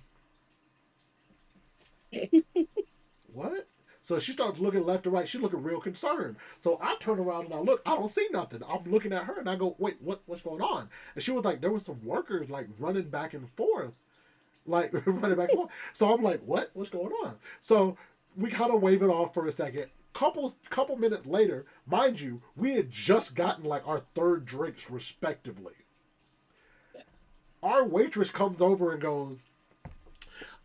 "What?" So she starts looking left and right. She's looking real concerned. So I turn around and I look. I don't see nothing. I'm looking at her and I go, "Wait, what's going on?" And she was like, there was some workers like running back and forth. Like running back and forth. So I'm like, what's going on? So we kind of wave it off for a second. Couple minutes later, mind you, we had just gotten like our third drinks respectively. Our waitress comes over and goes,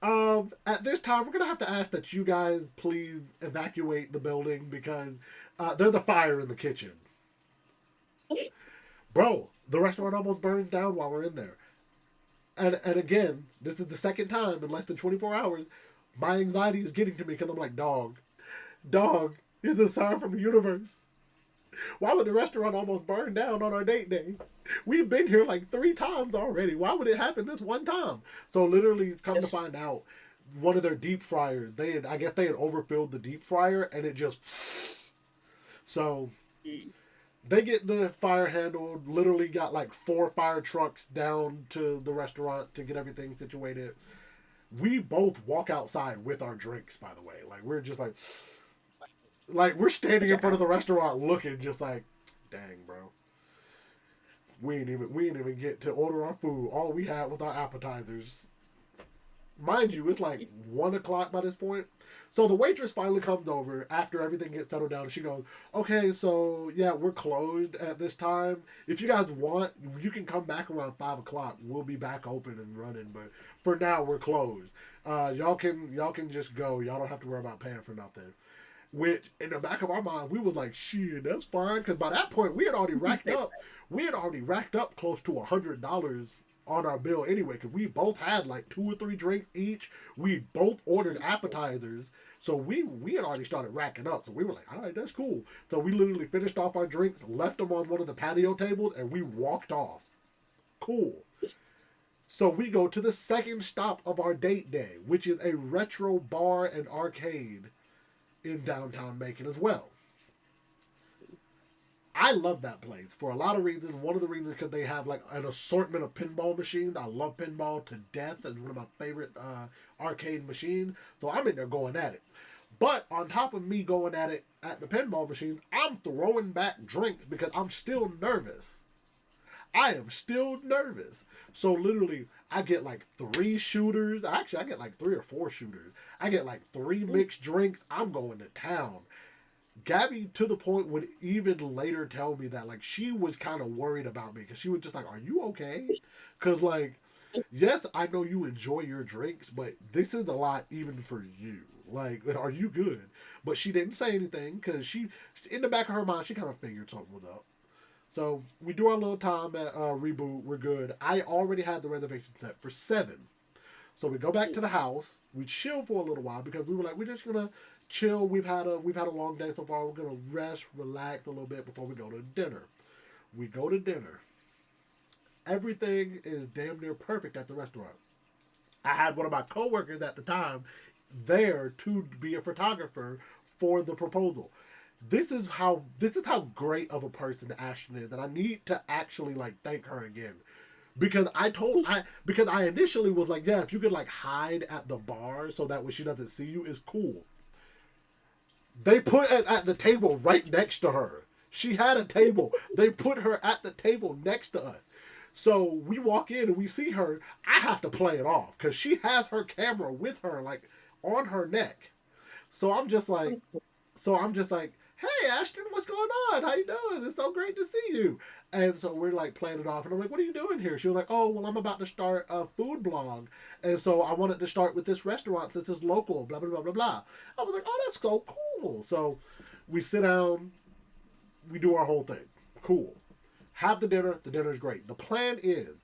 "At this time, we're going to have to ask that you guys please evacuate the building because there's a fire in the kitchen." Bro, the restaurant almost burns down while we're in there. And again, this is the second time in less than 24 hours, my anxiety is getting to me because I'm like, dog, is this a sign from the universe? Why would the restaurant almost burn down on our date day? We've been here like 3 times already. Why would it happen this one time? So literally, come to find out, one of their deep fryers, I guess they had overfilled the deep fryer, and it just. So they get the fire handled. Literally got like 4 fire trucks down to the restaurant to get everything situated. We both walk outside with our drinks, by the way. Like, we're just like we're standing in front of the restaurant looking just like, dang, bro. We ain't even get to order our food. All we had was our appetizers. Mind you, it's like 1 o'clock by this point. So the waitress finally comes over after everything gets settled down, and she goes, okay, so yeah, we're closed at this time. If you guys want, you can come back around 5 o'clock. We'll be back open and running, but for now we're closed. Y'all can just go. Y'all don't have to worry about paying for nothing. Which, in the back of our mind, we was like, shit, that's fine. Because by that point, we had already racked up close to $100 on our bill anyway. Because we both had like 2 or 3 drinks each. We both ordered appetizers. So we had already started racking up. So we were like, all right, that's cool. So we literally finished off our drinks, left them on one of the patio tables, and we walked off. Cool. So we go to the second stop of our date day, which is a retro bar and arcade in downtown Macon as well. I love that place for a lot of reasons. One of the reasons because they have like an assortment of pinball machines. I love pinball to death. It's one of my favorite arcade machines. So I'm in there going at it. But on top of me going at it at the pinball machine, I'm throwing back drinks because I'm still nervous. I am still nervous. So literally, I get like 3 shooters. Actually, I get like 3 or 4 shooters. I get like 3 mixed drinks. I'm going to town. Gabby, to the point, would even later tell me that like she was kind of worried about me because she was just like, "Are you okay?" Because like, yes, I know you enjoy your drinks, but this is a lot even for you. Like, are you good? But she didn't say anything because she, in the back of her mind, she kind of figured something was up. So we do our little time at Reboot. We're good. I already had the reservation set for 7. So we go back to the house. We chill for a little while because we were like, we're just gonna chill. We've had a long day so far. We're gonna rest, relax a little bit before we go to dinner. We go to dinner. Everything is damn near perfect at the restaurant. I had one of my coworkers at the time there to be a photographer for the proposal. This is how great of a person Ashton is that I need to actually like thank her again. Because I initially was like, yeah, if you could like hide at the bar so that when she doesn't see you is cool. They put us at the table right next to her. She had a table. They put her at the table next to us. So we walk in and we see her. I have to play it off because she has her camera with her like on her neck. So I'm just like, hey, Ashton, what's going on? How you doing? It's so great to see you. And so we're like playing it off. And I'm like, what are you doing here? She was like, oh, well, I'm about to start a food blog. And so I wanted to start with this restaurant since it's local, blah, blah, blah, blah, blah. I was like, oh, that's so cool. So we sit down. We do our whole thing. Cool. Have the dinner. The dinner's great. The plan is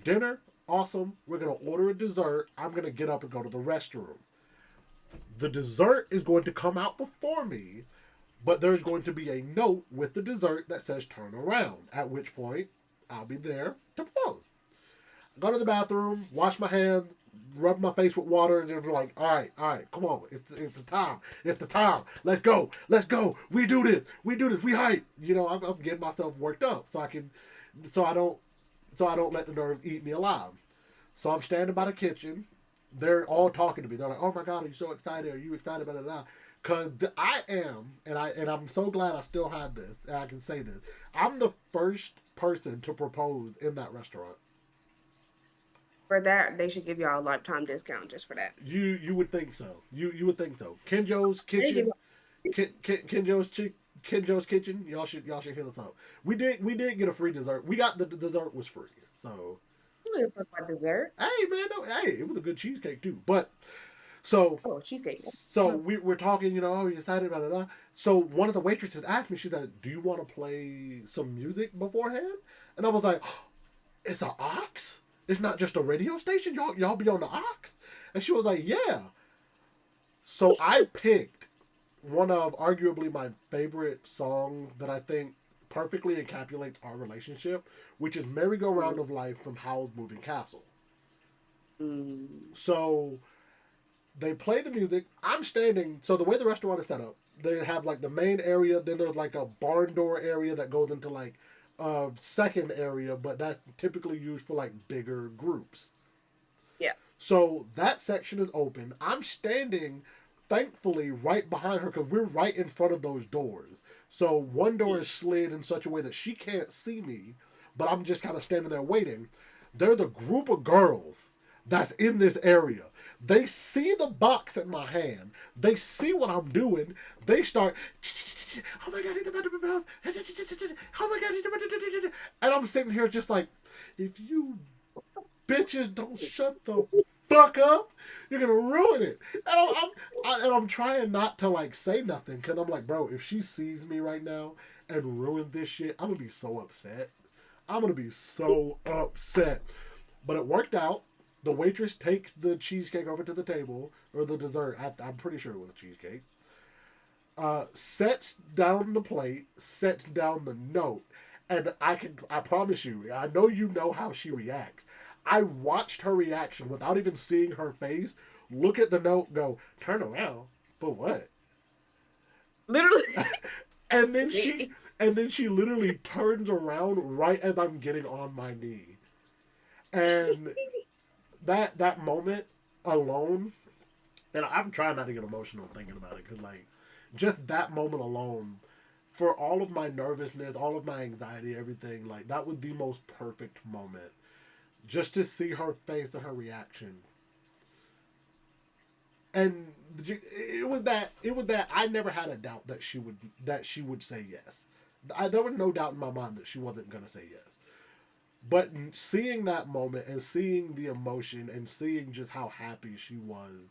dinner, awesome. We're going to order a dessert. I'm going to get up and go to the restroom. The dessert is going to come out before me. But there's going to be a note with the dessert that says turn around, at which point I'll be there to propose. I go to the bathroom, wash my hands, rub my face with water, and just be like, all right, come on. It's the time. Let's go. We do this. We hype. You know, I'm getting myself worked up so I don't let the nerves eat me alive. So I'm standing by the kitchen. They're all talking to me. They're like, oh my God, are you so excited? Are you excited about it? Because I am, and I'm so glad I still have this, and I can say this. I'm the first person to propose in that restaurant. For that, they should give y'all a lifetime discount just for that. You would think so. You would think so. Kenjo's Kitchen, Kenjo's Kitchen. Y'all should hit us up. We did get a free dessert. We got the dessert was free. So. You look for dessert. Hey man, it was a good cheesecake too, but. So, cheesecake. So we're talking, you know, oh, you're excited about it. So one of the waitresses asked me, she said, do you want to play some music beforehand? And I was like, it's an Ox? It's not just a radio station? Y'all be on the Ox? And she was like, yeah. So I picked one of arguably my favorite songs that I think perfectly encapsulates our relationship, which is Merry-Go-Round of Life from Howl's Moving Castle. So they play the music. I'm standing. So the way the restaurant is set up, they have like the main area. Then there's like a barn door area that goes into like a second area, but that's typically used for like bigger groups. Yeah. So that section is open. I'm standing, thankfully, right behind her because we're right in front of those doors. So one door is slid in such a way that she can't see me, but I'm just kind of standing there waiting. They're the group of girls that's in this area. They see the box in my hand. They see what I'm doing. They start, oh my God, he's about to propose. Oh my God, he's about to. And I'm sitting here just like, if you bitches don't shut the fuck up, you're gonna ruin it. And I'm trying not to like say nothing because I'm like, bro, if she sees me right now and ruins this shit, I'm gonna be so upset. I'm gonna be so upset. But it worked out. The waitress takes the cheesecake over to the table, or the dessert. I'm pretty sure it was a cheesecake. Sets down the plate, sets down the note, and I promise you, I know you know how she reacts. I watched her reaction without even seeing her face. Look at the note, go turn around for what? Literally. and then she literally turns around right as I'm getting on my knee, and that moment alone, and I'm trying not to get emotional thinking about it because like just that moment alone, for all of my nervousness, all of my anxiety, everything, like that was the most perfect moment. Just to see her face and her reaction. And it was that I never had a doubt that she would say yes. There was no doubt in my mind that she wasn't gonna say yes. But seeing that moment and seeing the emotion and seeing just how happy she was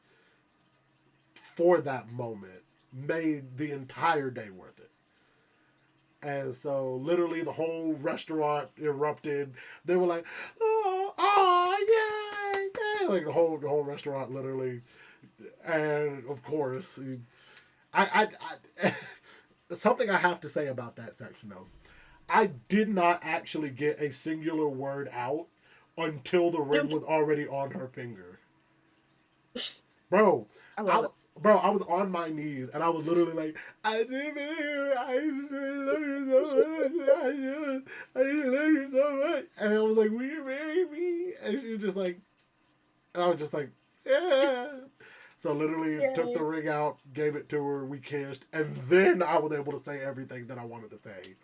for that moment made the entire day worth it. And so literally the whole restaurant erupted. They were like, oh, yeah. Like the whole restaurant literally. And of course, I something I have to say about that section though. I did not actually get a singular word out until the ring was already on her finger. Bro, I was on my knees and I was literally like, I love you so much. I love you so much. And I was like, will you marry me? And she was just like, and I was just like, yeah. So literally took the ring out, gave it to her, we kissed, and then I was able to say everything that I wanted to say.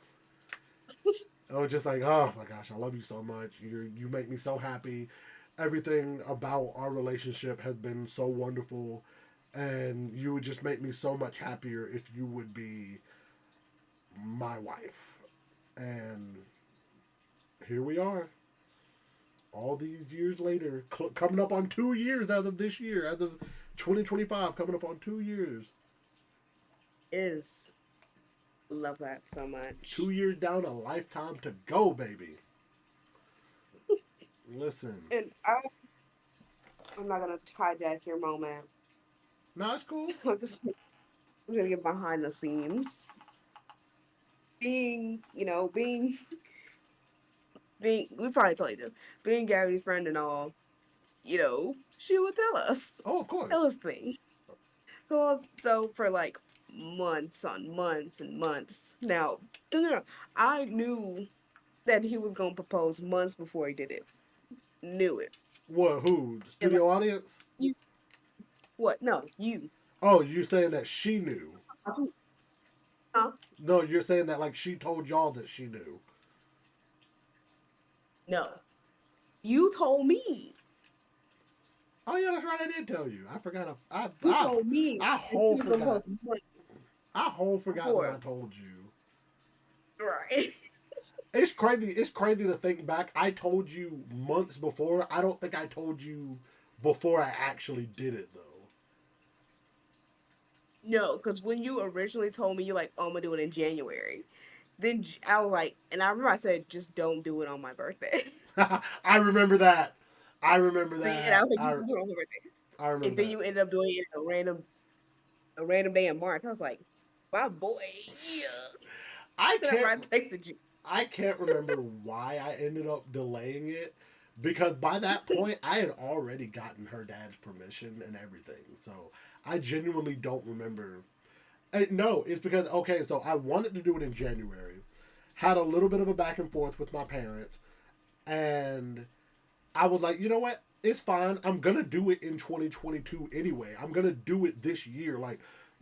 I was just like, oh my gosh, I love you so much. You make me so happy. Everything about our relationship has been so wonderful. And you would just make me so much happier if you would be my wife. And here we are. All these years later, coming up on 2 years as of this year, as of 2025, coming up on 2 years. Love that so much. 2 years down, a lifetime to go, baby. Listen. And I'm not gonna hijack your moment. No, it's cool. I'm gonna get behind the scenes. Being, we probably told you this, being Gabby's friend and all, she would tell us. Oh, of course. Tell us things. So for like months on months and months. Now, I knew that he was gonna propose months before he did it. Knew it. What? Who? The studio audience? You. What? No, you. Oh, you're saying that she knew. Huh? No, you're saying that like she told y'all that she knew. No. You told me. Oh yeah, that's right. I did tell you. I forgot. You told me. I whole forgot. I whole forgot before. that I told you. Right. It's crazy. It's crazy to think back. I told you months before. I don't think I told you before I actually did it though. No, because when you originally told me, you're like, oh, I'm gonna do it in January. then I was like, and I remember I said, just don't do it on my birthday. I remember that. I remember See, and I that. was like, you can do it on my birthday. I And remember then that. you ended up doing it a random day in March. I was like, my boy, yeah. I Then can't I texted you. I can't remember why I ended up delaying it because by that point I had already gotten her dad's permission and everything. So I genuinely don't remember. No, it's because okay, so I wanted to do it in January. Had a little bit of a back and forth with my parents and I was like, you know what? It's fine. I'm going to do it in 2022 anyway. I'm going to do it this year. Like,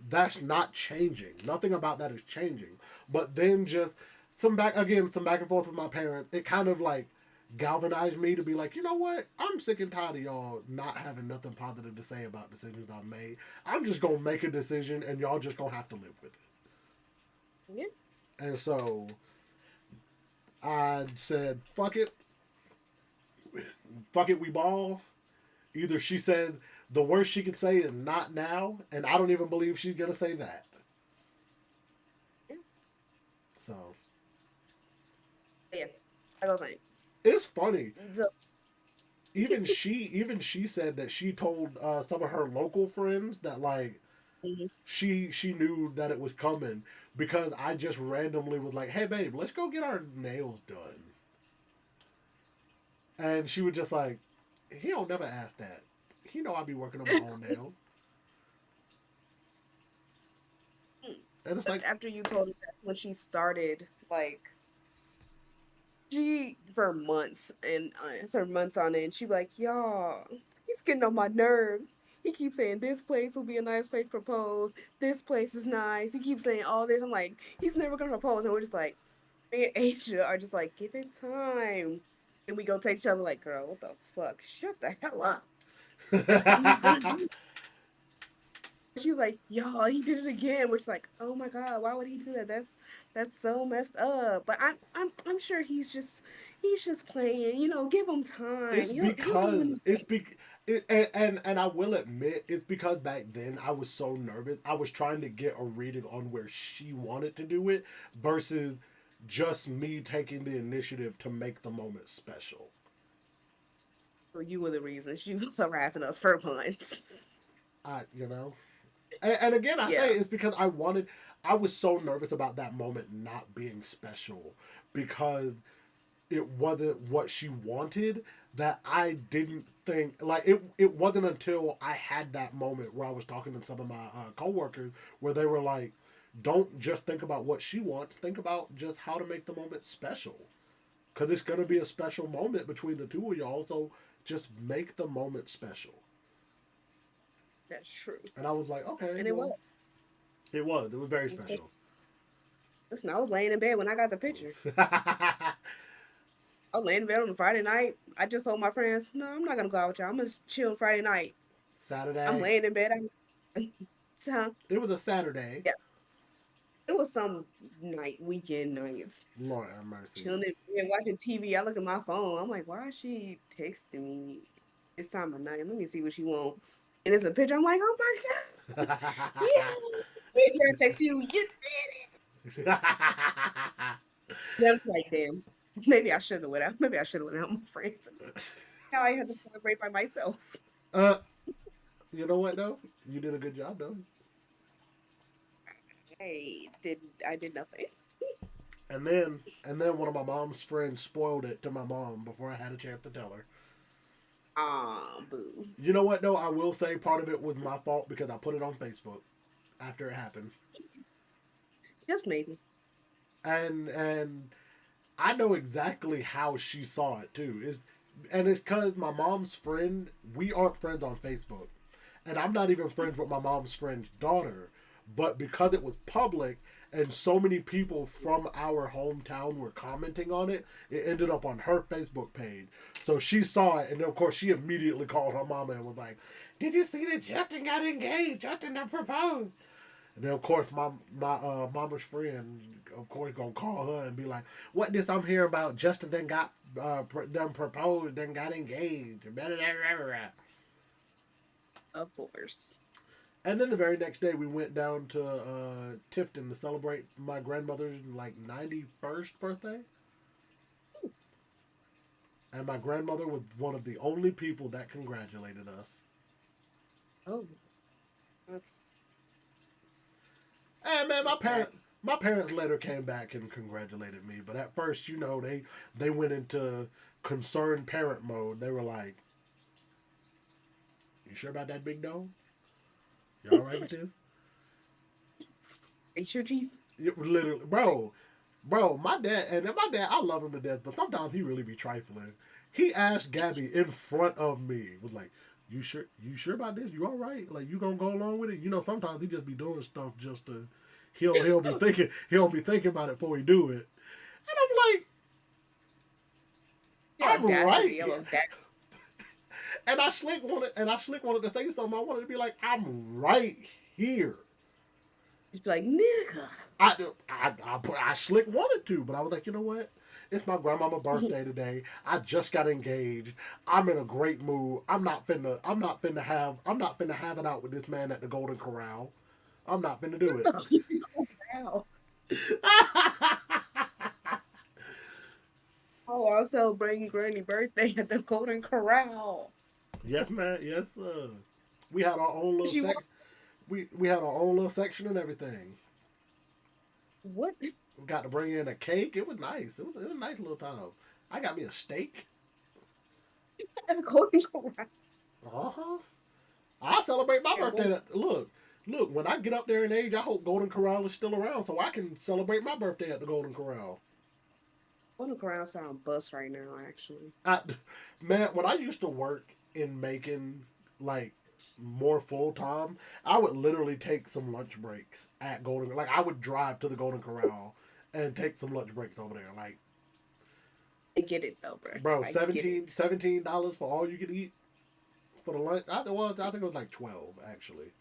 that's not changing. Nothing about that is changing. But then just some back and forth with my parents. It kind of like galvanized me to be like, you know what? I'm sick and tired of y'all not having nothing positive to say about decisions I've made. I'm just going to make a decision and y'all just going to have to live with it. Yeah. And so I said, fuck it, we ball. Either she said the worst she could say is not now, and I don't even believe she's gonna say that. So Yeah. I was like, it's funny. so, Even she said that she told some of her local friends that like mhm. she knew that it was coming because I just randomly was like, hey babe, let's go get our nails done. And she was just like, he don't never ask that. He know I be working on my own nails. And it's like, After you told me that when she started, like, she for months and for months on end, she'd be like, "Y'all, he's getting on my nerves. He keeps saying this place will be a nice place to propose. This place is nice. He keeps saying all this." I'm like, "He's never gonna propose," and we're just like, me and Asia are just like, "Give it time." And we go text each other like, "Girl, what the fuck? Shut the hell up." And he's gonna do it. She was like, "Y'all, he did it again." Which is like, "Oh my god, why would he do that? That's so messed up." But I'm sure he's just playing. You know, give him time. it's He'll do because anything. and I will admit it's because back then I was so nervous. I was trying to get a reading on where she wanted to do it versus just me taking the initiative to make the moment special. So you were the reason she was harassing us for months. You know, and again I say Yeah, it's because I was so nervous about that moment not being special because it wasn't what she wanted that I didn't think like it wasn't until I had that moment where I was talking to some of my coworkers where they were like, don't just think about what she wants, think about just how to make the moment special because it's going to be a special moment between the two of y'all, so just make the moment special. that's true. And I was like, okay, And it was. well, it was very It was special. Listen, I was laying in bed when I got the picture. I was laying in bed on a Friday night. I just told my friends, "No, I'm not gonna go out with y'all. I'm gonna chill Friday night." I'm Saturday. laying in bed. So It was a Saturday. yeah, it was some weekend nights. Lord have mercy. Chilling and watching TV. I look at my phone. I'm like, why is she texting me this time of night? Let me see what she want. And it's a picture. I'm like, oh my god, yeah. Wait, here text you. You did it. And I'm just like, damn. Maybe I should have went out. Maybe I should have went out with my friends. Now I had to celebrate by myself. uh, you know what though? You did a good job though. I did nothing. And then one of my mom's friends spoiled it to my mom before I had a chance to tell her. Boo. You know what though? I will say part of it was my fault because I put it on Facebook after it happened. Just maybe. And I know exactly how she saw it too. It's because my mom's friend, we aren't friends on Facebook. And I'm not even friends with my mom's friend's daughter. But because it was public and so many people from our hometown were commenting on it, it ended up on her Facebook page. So she saw it, and of course she immediately called her mama and was like, "Did you see that Justin got engaged? Justin done proposed." And then of course my mama's friend, of course, gonna call her and be like, "What this I'm hearing about? Justin then got done proposed, then got engaged." Of course. And then the very next day, we went down to Tifton to celebrate my grandmother's like 91st birthday. And my grandmother was one of the only people that congratulated us. Oh, that's And man, sad. my parents later came back and congratulated me. But at first, they went into concerned parent mode. They were like, "You sure about that, big dog? You all right with this?" Are you sure, Chief? Literally, bro, my dad, I love him to death, but sometimes he really be trifling. He asked Gabby in front of me, was like, you sure about this? You all right? Like, you gonna go along with it? Sometimes he just be doing stuff just to, he'll be thinking about it before he do it. And I'm like, I'm right. And I slick wanted to say something. I wanted to be like, I'm right here. Just be like, nigga. I slick wanted to, but I was like, you know what? It's my grandmama's birthday today. I just got engaged. I'm in a great mood. I'm not finna have it out with this man at the Golden Corral. I'm not finna do it. Wow. Oh, I'll celebrate Granny's birthday at the Golden Corral. Yes, man. Yes, sir. We had our own little She section. We had our own little section and everything. What? We got to bring in a cake. It was nice. It was a nice little time. I got me a steak. At the Golden Corral. Uh-huh. I celebrate my Yeah, birthday. Look, when I get up there in age, I hope Golden Corral is still around so I can celebrate my birthday at the Golden Corral. Golden Corral sound bust right now, actually. Man, when I used to work in Macon, like, more full time, I would literally take some lunch breaks at Golden. Like, I would drive to the Golden Corral and take some lunch breaks over there. Like, I get it, though, bro. bro, I get $17 it. $17 for all you could eat for the lunch. I think it was like 12 actually.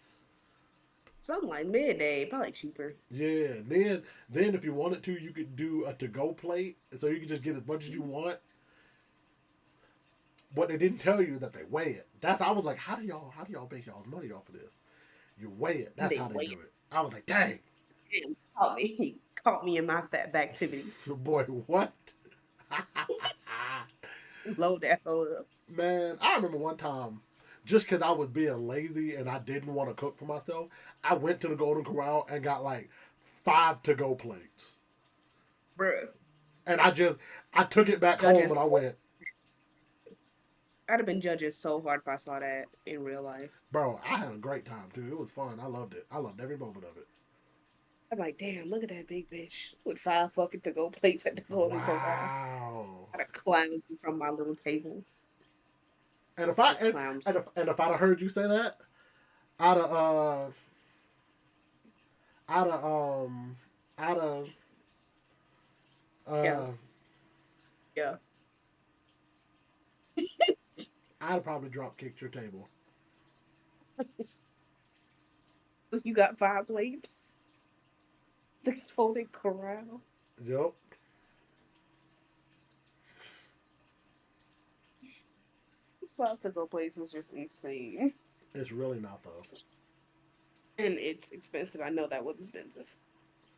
Something like midday, probably cheaper. Yeah. Then if you wanted to, you could do a to go plate, so you could just get as much as you want. What they didn't tell you is that they weigh it. I was like, how do y'all make y'all's money off of this? You weigh it. That's They how they weigh do it. I was like, dang, He caught me in my fat activities. boy, what? Load that hoe up. Man, I remember one time, just because I was being lazy and I didn't want to cook for myself, I went to the Golden Corral and got like 5 to go plates. Bruh. And I took it back home and I went, I'd have been judging so hard if I saw that in real life. bro, I had a great time too. It was fun. I loved it. I loved every moment of it. I'm like, damn, look at that big bitch with 5 fucking to go plates at the Golden Corral. Wow. I'd have climbed from my little table. And if Clowns. I'd have heard you say that, I'd have I'd have Yeah. Yeah. I'd have probably drop kicked your table. You got 5 plates? The Golden Corral. Yep. This 5 to go place was just insane. It's really not though. And it's expensive. I know that was expensive.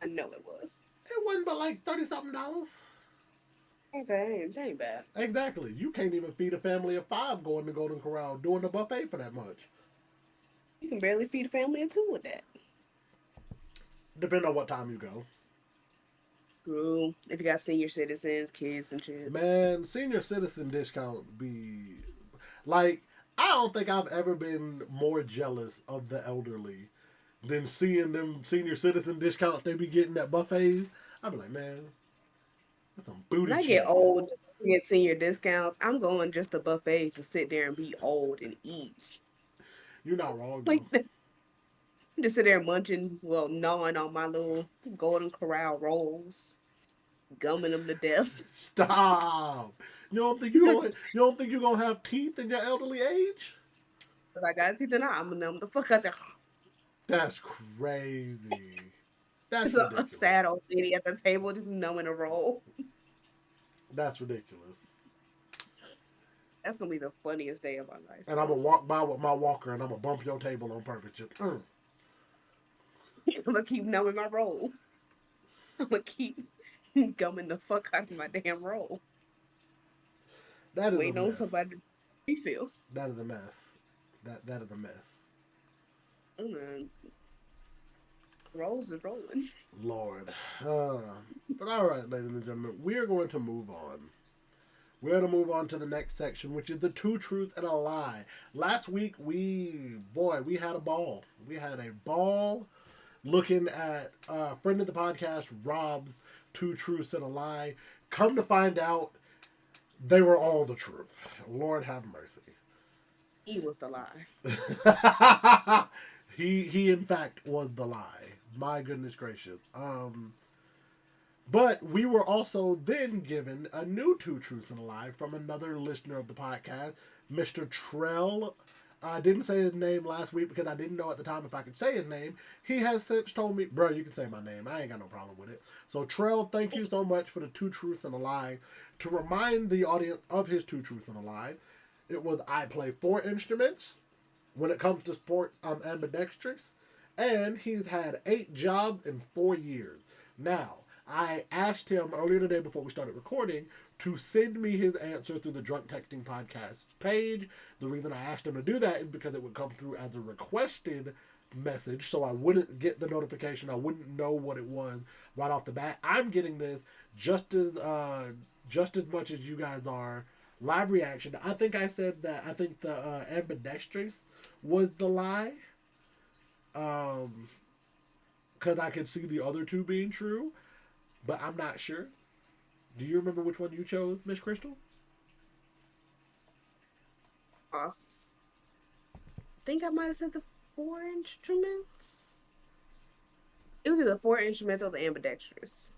I know it was. It wasn't but like $30-something. Okay, that ain't bad. Exactly. You can't even feed a family of 5 going to Golden Corral doing the buffet for that much. You can barely feed a family of 2 with that. Depending on what time you go. True. If you got senior citizens, kids, and shit. Man, senior citizen discount be like, I don't think I've ever been more jealous of the elderly than seeing them senior citizen discounts they be getting at buffets. I'd be like, man, that's some booty When I shit. get old, get senior discounts, I'm going just to buffets to sit there and be old and eat. You're not wrong, Like, though. just sit there munching, well, gnawing on my little Golden Corral rolls, gumming them to death. Stop. You don't think you're gonna have teeth in your elderly age? But I got teeth and I'm gonna numb the fuck out there. That's crazy. That's It's a ridiculous. sad old lady at the table just numbing a roll. That's ridiculous. That's gonna be the funniest day of my life. And I'm gonna walk by with my walker, and I'm gonna bump your table on purpose. Just, I'm gonna keep numbing my roll. I'm gonna keep gumming the fuck out of my damn roll. That is Waiting a on mess. somebody to refill. That is a mess. That is a mess. Mm, rolls is rolling. Lord. But all right, ladies and gentlemen, we are going to move on. We're going to move on to the next section, which is the two truths and a lie. Last week, we had a ball. We had a ball looking at a friend of the podcast, Rob's two truths and a lie. Come to find out, they were all the truth. Lord have mercy. He was the lie. he in fact was the lie. My goodness gracious. But we were also then given a new two truths and a lie from another listener of the podcast, Mr. Trell. I didn't say his name last week because I didn't know at the time if I could say his name. He has since told me, bro, you can say my name. I ain't got no problem with it. So Trell, thank you so much for the two truths and a lie. To remind the audience of his two truths and a lie, it was I play 4 instruments. When it comes to sports, I'm ambidextrous. And he's had 8 jobs in 4 years. Now, I asked him earlier today before we started recording to send me his answer through the Drunk Texting Podcast page. The reason I asked him to do that is because it would come through as a requested message, so I wouldn't get the notification. I wouldn't know what it was right off the bat. I'm getting this just as much as you guys are. Live reaction. I think I said that I think the ambidextrous was the lie. Because I could see the other two being true, but I'm not sure. Do you remember which one you chose, Miss Kristal? I think I might have said the 4 instruments. It was either 4 instruments or the ambidextrous.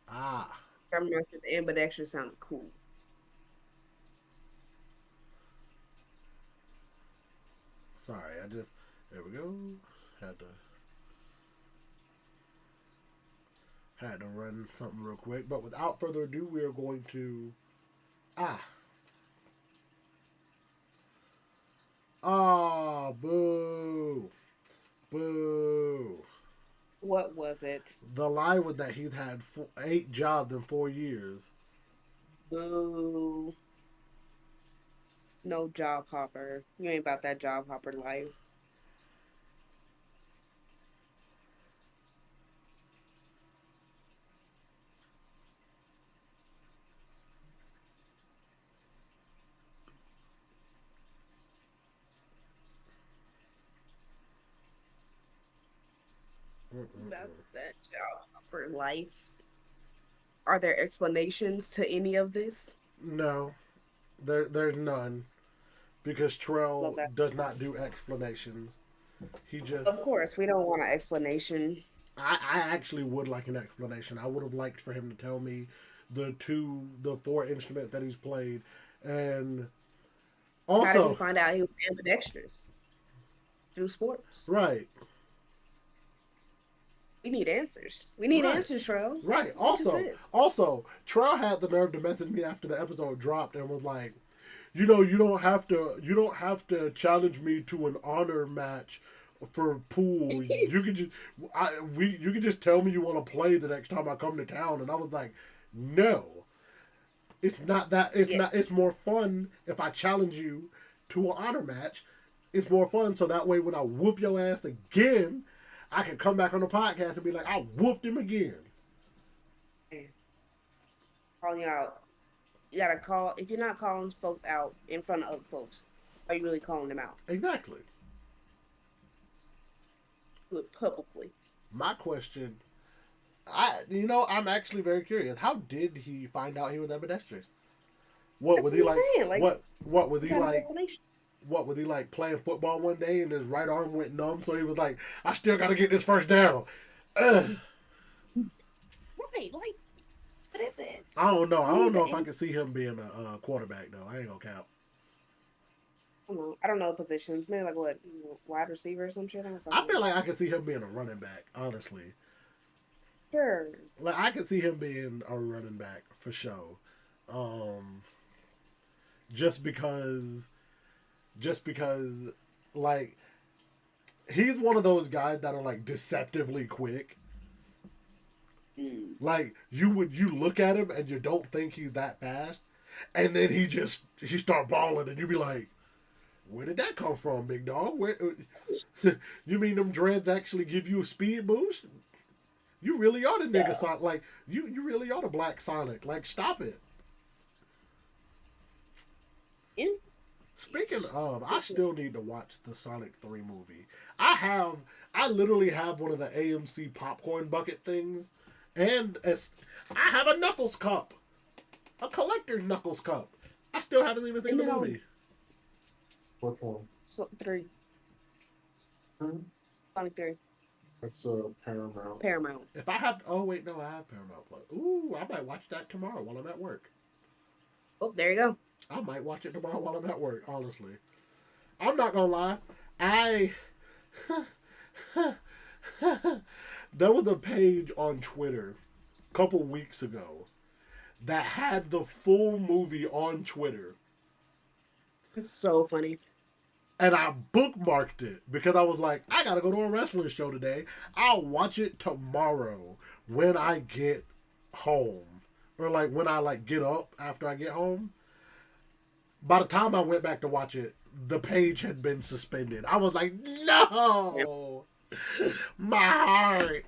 Ah. I remember the ambidextrous sounded cool. Sorry, there we go. Had to run something real quick. But without further ado, we are going to... Boo. Boo. What was it? The lie was that he's had 8 jobs in 4 years. Boo. No job hopper. You ain't about that job hopper life. About that job hopper life. Are there explanations to any of this? No. There's none. Because Trell does not do explanations. He just... Of course, we don't want an explanation. I actually would like an explanation. I would have liked for him to tell me the 4 instruments that he's played. And also... How did he find out he was ambidextrous? Through sports. Right. We need answers. We need answers, Trell. Right. Also, Trell had the nerve to message me after the episode dropped and was like, you don't have to challenge me to an honor match for pool. You can just tell me you want to play the next time I come to town. And I was like, no, it's not that. It's more fun if I challenge you to an honor match. It's more fun so that way when I whoop your ass again, I can come back on the podcast and be like, I whooped him again. Calling you out. You gotta call. If you're not calling folks out in front of other folks, are you really calling them out? Exactly. Do it publicly. My question, I'm actually very curious. How did he find out he was ambidextrous? What was he like? What was he like? What was he like playing football one day and his right arm went numb? So he was like, I still got to get this first down. Ugh. Right, like, what is it? I don't know. I don't know if I can see him being a quarterback though. I ain't gonna cap. I don't know the positions. Maybe like what, wide receiver or some shit. I feel like I can see him being a running back. Honestly, sure. Like I can see him being a running back for sure. just because, like, he's one of those guys that are like deceptively quick. Like you look at him and you don't think he's that fast, and then he start balling, and you be like, where did that come from, big dog? Where you mean them dreads actually give you a speed boost? You really are the nigga Sonic. Like you really are the Black Sonic. Like stop it. Yeah. Speaking of, I still need to watch the Sonic 3 movie. I literally have one of the AMC popcorn bucket things, and I have a Knuckles cup, a collector's Knuckles cup. I still haven't even seen the movie. Which one? So, 3. Sonic 3. That's Paramount. Paramount. If I have, oh wait, no, I have Paramount Plus. Ooh, I might watch that tomorrow while I'm at work. Oh, there you go. I might watch it tomorrow while I'm at work. Honestly, I'm not gonna lie. There was a page on Twitter a couple weeks ago that had the full movie on Twitter. It's so funny. And I bookmarked it because I was like, I gotta go to a wrestling show today. I'll watch it tomorrow when I get home. Or like when I like get up after I get home. By the time I went back to watch it, the page had been suspended. I was like, no! My heart.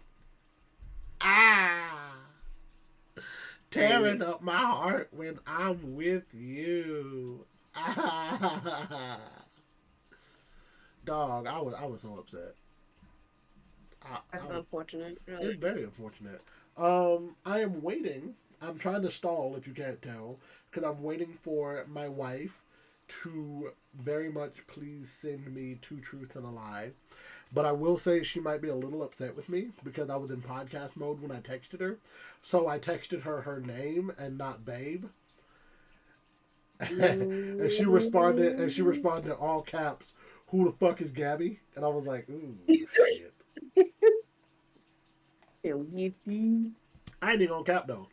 Tearing up my heart when I'm with you. Dog, I was so upset. That's unfortunate. Really. It's very unfortunate. I am waiting. I'm trying to stall, if you can't tell, because I'm waiting for my wife to very much please send me 2 Truths and a Lie. But I will say she might be a little upset with me because I was in podcast mode when I texted her. So I texted her name and not babe. and she responded all caps, who the fuck is Gabby? And I was like, ooh, shit. I ain't even gonna cap though.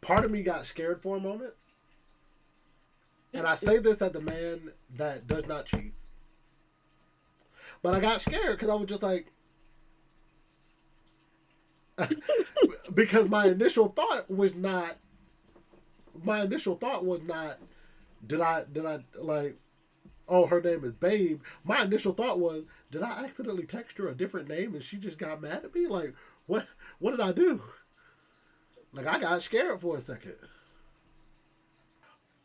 Part of me got scared for a moment. And I say this as the man that does not cheat. But I got scared because I was just like, because my initial thought was not, did I like, oh, her name is Babe. My initial thought was, did I accidentally text her a different name and she just got mad at me? Like, what did I do? Like, I got scared for a second.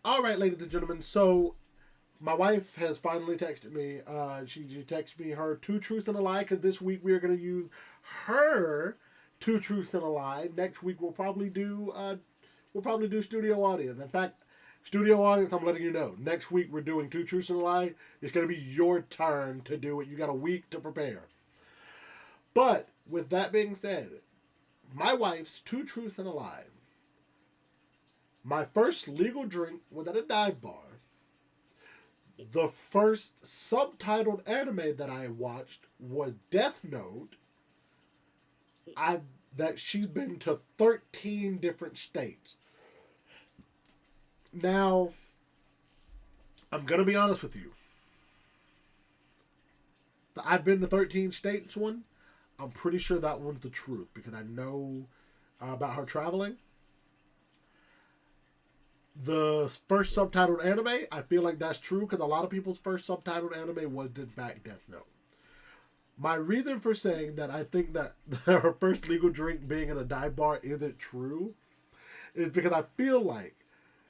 All right, ladies and gentlemen. So, my wife has finally texted me. She texted me her 2 Truths and a Lie, because this week we are going to use her 2 Truths and a Lie. Next week we'll probably do studio audience. In fact, studio audience, I'm letting you know. Next week we're doing 2 Truths and a Lie. It's going to be your turn to do it. You got a week to prepare. But with that being said, my wife's 2 Truths and a Lie. My first legal drink was at a dive bar. The first subtitled anime that I watched was Death Note. That she's been to 13 different states. Now, I'm going to be honest with you. The I've been to 13 states one, I'm pretty sure that one's the truth because I know about her traveling. The first subtitled anime, I feel like that's true because a lot of people's first subtitled anime was in fact Death Note. My reason for saying that I think that her first legal drink being in a dive bar isn't true is because I feel like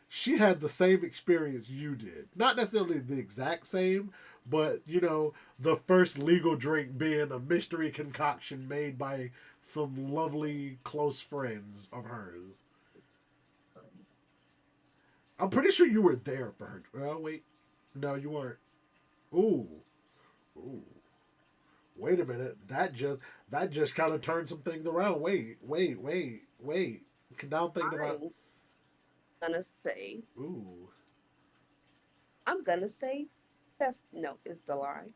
she had the same experience you did. Not necessarily the exact same, but, you know, the first legal drink being a mystery concoction made by some lovely close friends of hers. I'm pretty sure you were there for her. Oh, wait. No, you weren't. Ooh. Wait a minute. That just kind of turned some things around. Wait. Now I'm thinking about... I'm gonna say Death Note is the lie.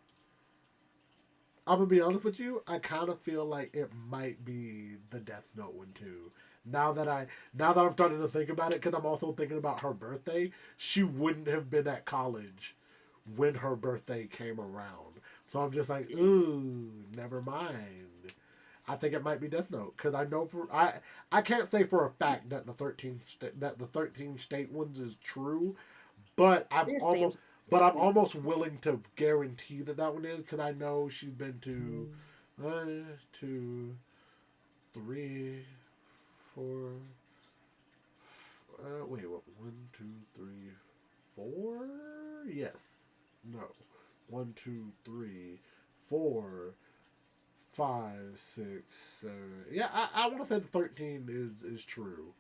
I'm gonna be honest with you. I kind of feel like it might be the Death Note one too. Now that I'm starting to think about it, because I'm also thinking about her birthday, she wouldn't have been at college when her birthday came around. So I'm just like, ooh, never mind. I think it might be Death Note because I know I can't say for a fact that the 13 state ones is true, but It seems. I'm almost willing to guarantee that that one is because I know she's been to 1, 2, 3, 4. Wait, what? 1, 2, 3, 4? Yes. No. 1, 2, 3, 4, 5, 6, 7. Yeah, I want to say the 13 is true.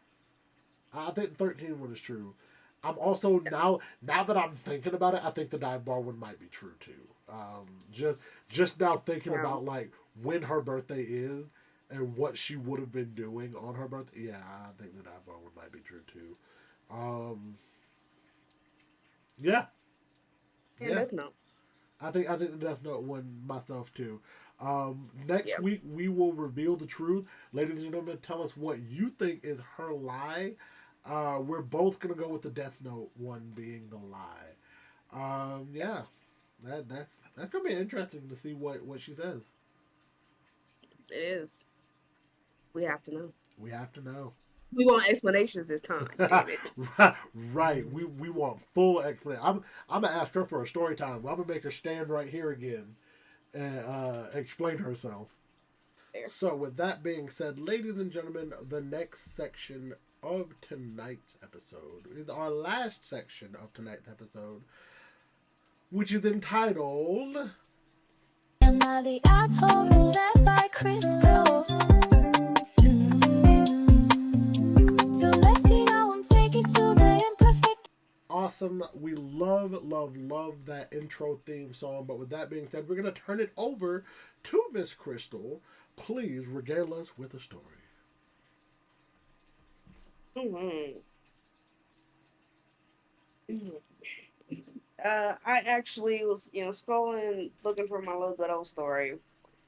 I think the 13 one is true. I'm also now that I'm thinking about it, I think the dive bar one might be true too. Just now thinking Yeah. about like when her birthday is and what she would have been doing on her birthday. Yeah, I think the dive bar one might be true too. Um, yeah, Yeah, yeah. Death Note. I think the Death Note one myself too. Next Yeah. week we will reveal the truth. Ladies and gentlemen, tell us what you think is her lie. We're both gonna go with the Death Note one being the lie. Yeah, that's gonna be interesting to see what she says. It is. We have to know. We have to know. We want explanations this time. Damn it. Right. We want full explanation. I'm gonna ask her for a story time. I'm gonna make her stand right here again and explain herself. There. So, with that being said, ladies and gentlemen, the next section of tonight's episode is our last section of tonight's episode, which is entitled Am I the asshole who's fed by Kristal? So let's see, I won't take it to the imperfect. Awesome. We love that intro theme song. But with that being said, we're going to turn it over to Miss Kristal. Please regale us with a story. Mm-hmm. I actually was, scrolling, looking for my little good old story.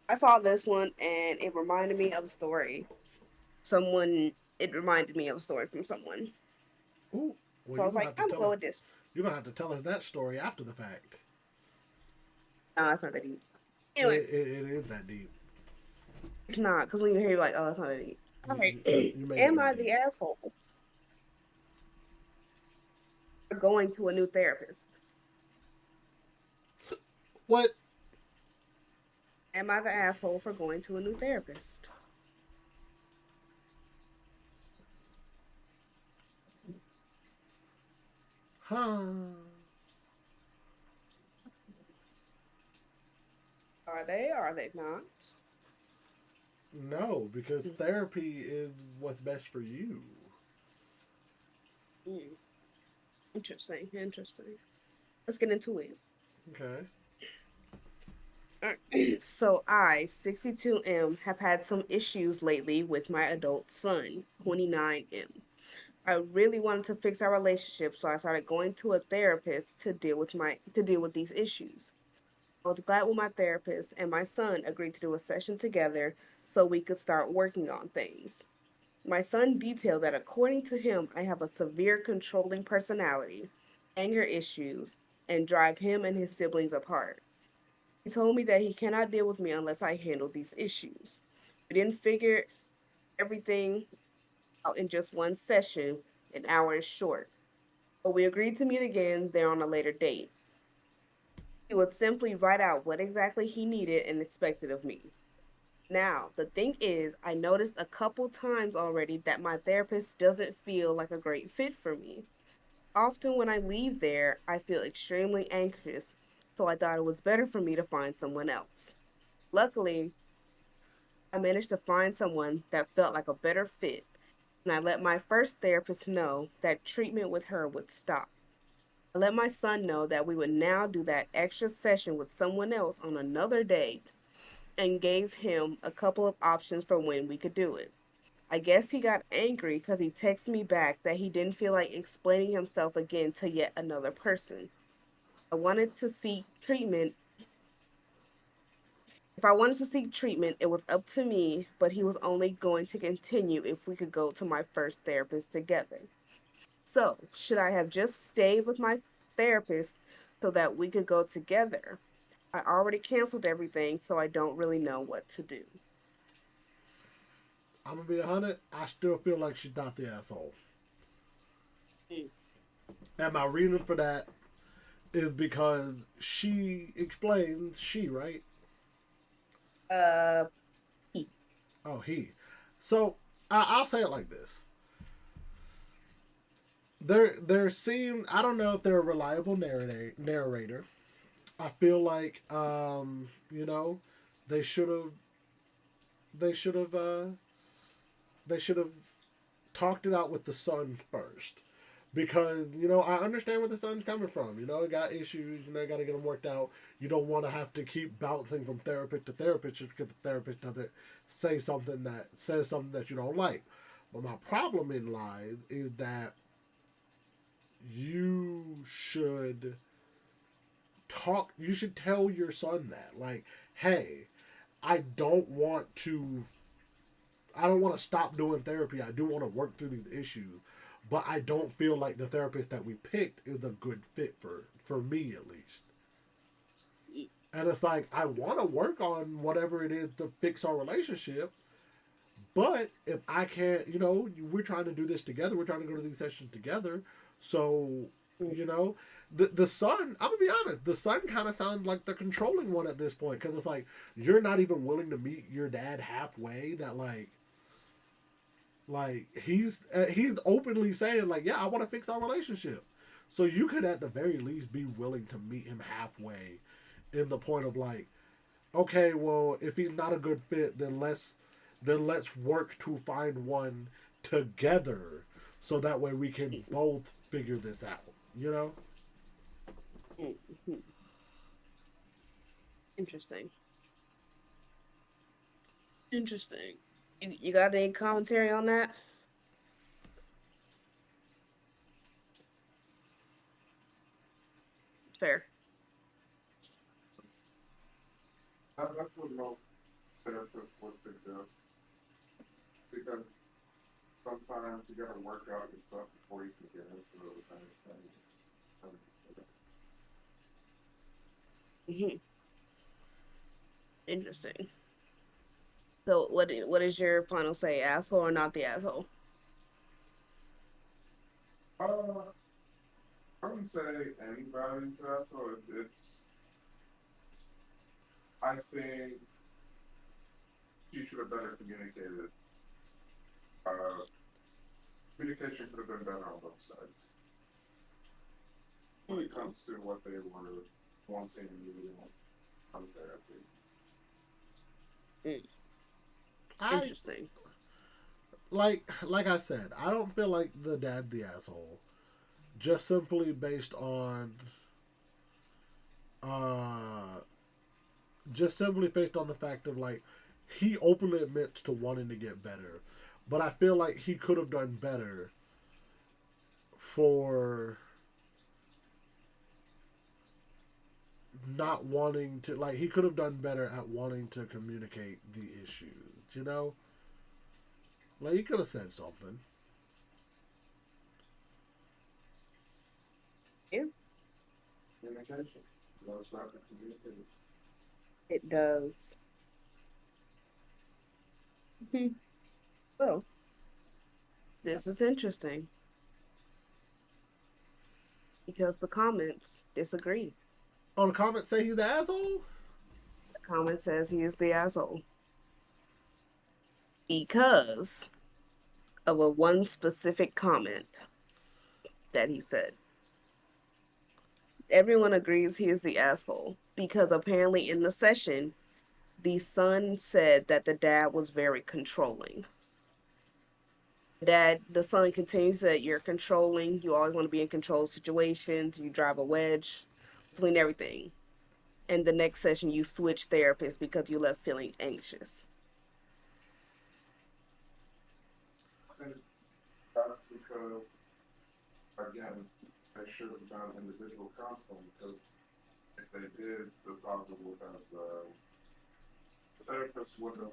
I saw this one, and it reminded me of a story. It reminded me of a story from someone. Ooh. Well, So I was like, I'm gonna go with this. you're going to have to tell us that story after the fact. No, it's not that deep. Anyway, It is that deep. it's not, because when you hear, you're like, oh, it's not that deep. All right. You made it Am that I deep. the asshole for going to a new therapist? What? Am I the asshole for going to a new therapist? Huh. Are they? Or are they not? No, because therapy is what's best for you. Interesting. Let's get into it. Okay. So I, 62M, have had some issues lately with my adult son, 29M. I really wanted to fix our relationship, so I started going to a therapist to deal with these issues. I was glad when my therapist and my son agreed to do a session together so we could start working on things. My son detailed that according to him, I have a severe controlling personality, anger issues, and drive him and his siblings apart. He told me that he cannot deal with me unless I handle these issues. We didn't figure everything out in just one session. An hour is short. But we agreed to meet again there on a later date. He would simply write out what exactly he needed and expected of me. Now, the thing is, I noticed a couple times already that my therapist doesn't feel like a great fit for me. Often when I leave there, I feel extremely anxious, so I thought it was better for me to find someone else. Luckily, I managed to find someone that felt like a better fit, and I let my first therapist know that treatment with her would stop. I let my son know that we would now do that extra session with someone else on another day and gave him a couple of options for when we could do it. I guess he got angry because he texted me back that he didn't feel like explaining himself again to yet another person. I wanted to seek treatment If I wanted to seek treatment, it was up to me, but he was only going to continue if we could go to my first therapist together. So, should I have just stayed with my therapist so that we could go together? I already canceled everything, so I don't really know what to do. I'm gonna be 100. I still feel like she's not the asshole. Mm. And my reason for that is because she explains, right? Uh, he. Oh, he. So I'll say it like this: there seem, I don't know if they're a reliable narrator. I feel like you know, they should have they should have they should have talked it out with the son first. Because, you know, I understand where the son's coming from. You know, he got issues, you know, you got to get them worked out. You don't want to have to keep bouncing from therapist to therapist just because the therapist doesn't say something that says something that you don't like. But my problem in lies is that you should you should tell your son that. Like, hey, I don't want to I don't want to stop doing therapy. I do want to work through these issues, but I don't feel like the therapist that we picked is a good fit for me at least. And it's like I want to work on whatever it is to fix our relationship, but if I can't, you know, we're trying to do this together. We're trying to go to these sessions together. So, you know, the son. I'm gonna be honest. The son kind of sounds like the controlling one at this point because it's like you're not even willing to meet your dad halfway. That like he's openly saying like, yeah, I want to fix our relationship. So you could at the very least be willing to meet him halfway, in the point of like, okay, well, if he's not a good fit, then let's work to find one together, so that way we can both figure this out. You know? Mhm. Interesting. Interesting. You got any commentary on that? Fair. That's what most therapists would suggest because sometimes you gotta work out your stuff before you can get into those kind of things. Hmm. Interesting. So, what is your final say, asshole or not the asshole? Uh, I wouldn't say anybody's that, so it's. I think she should have better communicated. Uh, Communication could have been better on both sides when it Mm-mm. comes to what they were wanting and needing from therapy. Mm. I Interesting. like I said, I don't feel like the dad the asshole. Just simply based on uh just simply based on the fact of like he openly admits to wanting to get better, but I feel like he could have done better for not wanting to, like, he could have done better at wanting to communicate the issues, you know, like he could have said something. Yeah, Communication. No, it's not the communication. it does. Mhm. So, this is interesting because the comments disagree. Oh, the comments say he's the asshole. The comment says he is the asshole because of a one specific comment that he said. Everyone agrees he is the asshole because apparently in the session, the son said that the dad was very controlling. The son continues that you're controlling, you always want to be in control situations, you drive a wedge between everything. And the next session, you switch therapists because you left feeling anxious. I think that's because, again, they should have done individual counseling because if they did, the father would have therapist would have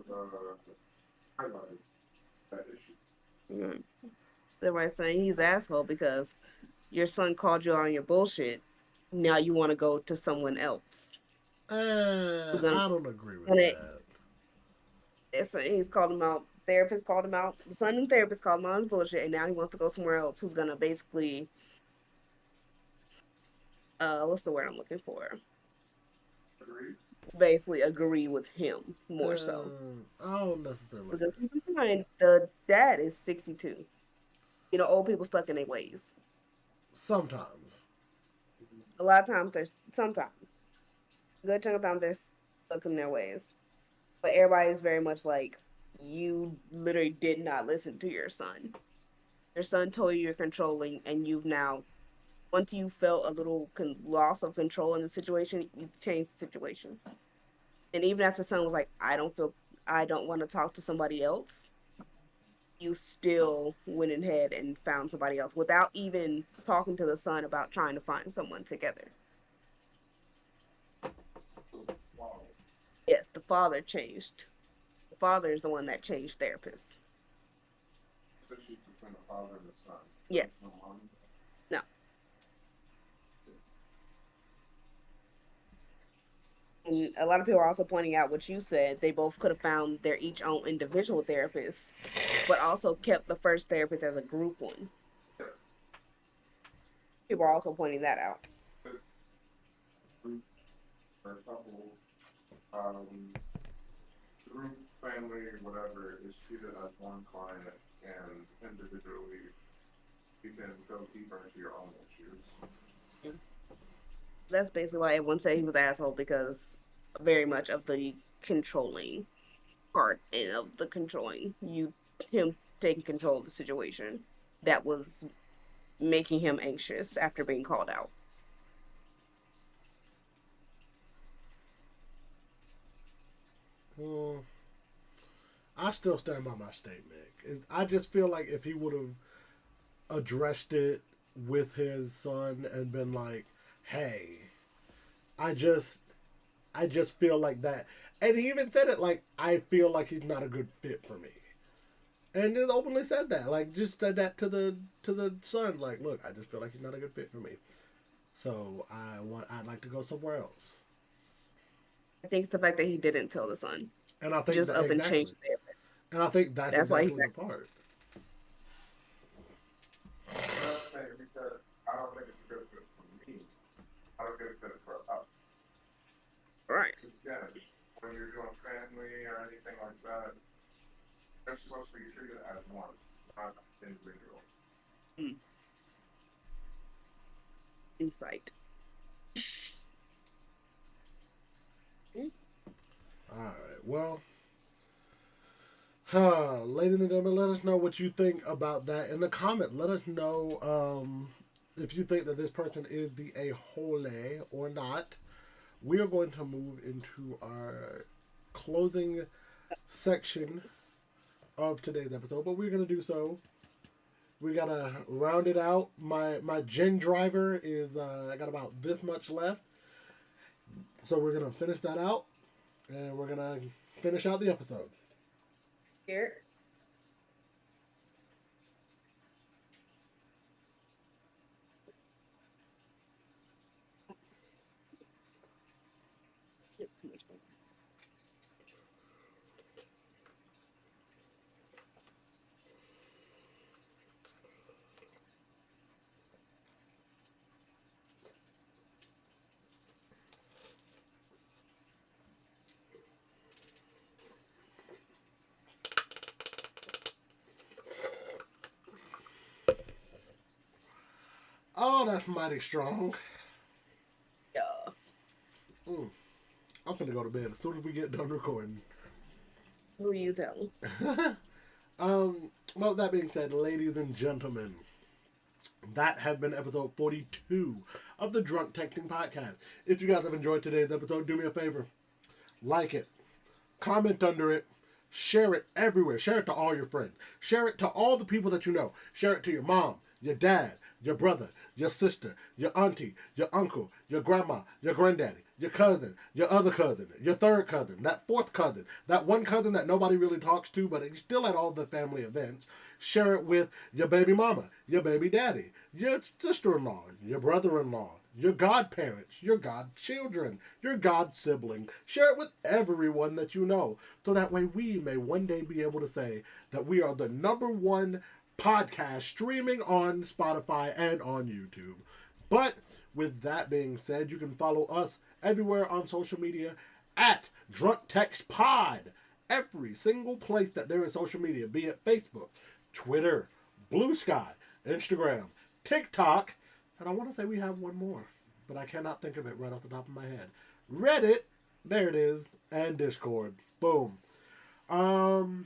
highlighted that issue. Mm. Everybody's saying he's an asshole because your son called you out on your bullshit. Now you want to go to someone else. I don't agree with gonna, that. he's called him out. Therapist called him out. The son and therapist called him out on his bullshit, and now he wants to go somewhere else. Who's gonna basically, what's the word I'm looking for? Agreed? Basically agree with him more so. I don't necessarily. Because keep in mind, the dad is 62. You know, old people stuck in their ways. Sometimes. A lot of times, sometimes. A good chunk of time, they're stuck in their ways. But everybody is very much like, you literally did not listen to your son. Your son told you you're controlling, and you've now, once you felt a little loss of control in the situation, you changed the situation. And even after the son was like, I don't want to talk to somebody else, you still went ahead and found somebody else without even talking to the son about trying to find someone together. Wow. Yes, the father changed. The father is the one that changed therapists. So she's between the father and the son. Yes. No mom. No. And a lot of people are also pointing out what you said. They both could have found their each own individual therapist, but also kept the first therapist as a group one. People are also pointing that out. Or a couple, group, family, whatever, is treated as one client, and individually you can go deeper into your own issues. That's basically why everyone said he was an asshole, because very much of the controlling part and of the controlling him taking control of the situation that was making him anxious after being called out. I still stand by my statement. I just feel like if he would have addressed it with his son and been like, "Hey, I just feel like that," and he even said it like, "I feel like he's not a good fit for me," and just openly said that, like, just said that to the son, like, "Look, I just feel like he's not a good fit for me, so I'd like to go somewhere else." I think it's the fact that he didn't tell the son. And I think Just up and exactly. changed the therapist. And I think that's why exactly he's the part. Because I don't think it's a good fit for me. I don't think it's good for us. Right. Again, when you're doing family or anything like that, they're supposed to be treated as one, not individual. Insight. Alright, well, ladies and gentlemen, let us know what you think about that in the comment. Let us know if you think that this person is the a-hole or not. We are going to move into our closing section of today's episode, but we're going to do so. We got to round it out. My gin driver is, I got about this much left. So we're going to finish that out. And we're going to finish out the episode. Here. Oh, that's mighty strong. Yeah. I'm going to go to bed as soon as we get done recording. Who are you telling? Well, that being said, ladies and gentlemen, that has been episode 42 of the Drunk Texting Podcast. If you guys have enjoyed today's episode, do me a favor. Like it. Comment under it. Share it everywhere. Share it to all your friends. Share it to all the people that you know. Share it to your mom, your dad, your brother, your sister, your auntie, your uncle, your grandma, your granddaddy, your cousin, your other cousin, your third cousin, that fourth cousin, that one cousin that nobody really talks to, but he's still at all the family events. Share it with your baby mama, your baby daddy, your sister-in-law, your brother-in-law, your godparents, your godchildren, your god sibling. Share it with everyone that you know, so that way we may one day be able to say that we are the #1 podcast streaming on Spotify and on YouTube. But with that being said, you can follow us everywhere on social media at Drunk Text Pod. Every single place that there is social media, be it Facebook, Twitter, Bluesky, Instagram, TikTok, and I want to say we have one more, but I cannot think of it right off the top of my head. Reddit, there it is, and Discord. Boom. Follow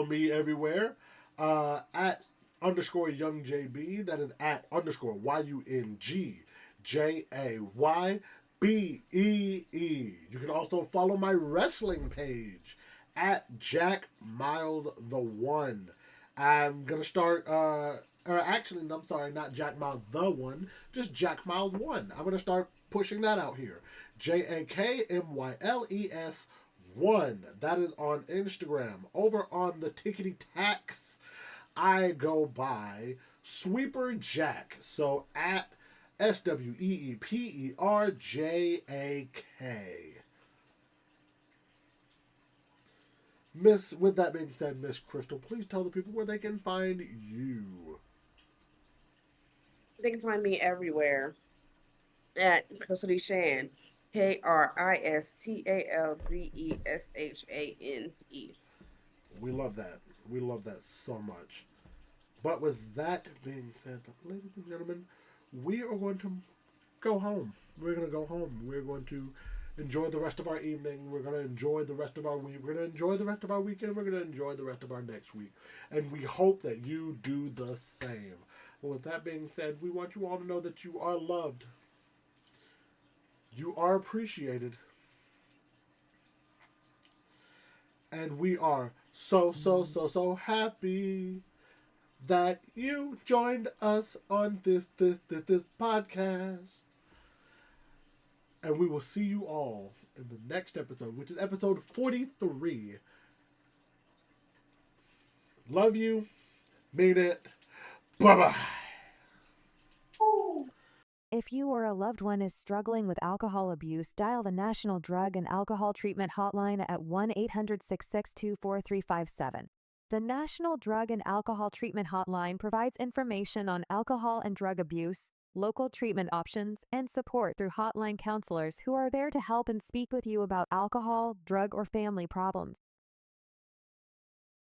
me everywhere at _YoungJB. That is at _YUNGJAYBEE. You can also follow my wrestling page at Jack Mild the One. I'm gonna start. I'm sorry, not Jack Mild the One, just Jack Mild One. I'm gonna start pushing that out here. JAKMYLES 1. That is on Instagram. Over on the Tickety Tax, I go by Sweeper Jack. So at SWEEPERJAK. With that being said, Miss Kristal, please tell the people where they can find you. They can find me everywhere at Kristal Shan. KRISTALDESHANE. We love that. We love that so much. But with that being said, ladies and gentlemen, we are going to go home. We're going to go home. We're going to enjoy the rest of our evening. We're going to enjoy the rest of our week. We're going to enjoy the rest of our weekend. We're going to enjoy the rest of our next week. And we hope that you do the same. Well, with that being said, we want you all to know that you are loved. You are appreciated. And we are so happy that you joined us on this podcast. And we will see you all in the next episode, which is episode 43. Love you. Mean it. Bye-bye. If you or a loved one is struggling with alcohol abuse, dial the National Drug and Alcohol Treatment Hotline at 1-800-662-4357. The National Drug and Alcohol Treatment Hotline provides information on alcohol and drug abuse, local treatment options, and support through hotline counselors who are there to help and speak with you about alcohol, drug, or family problems.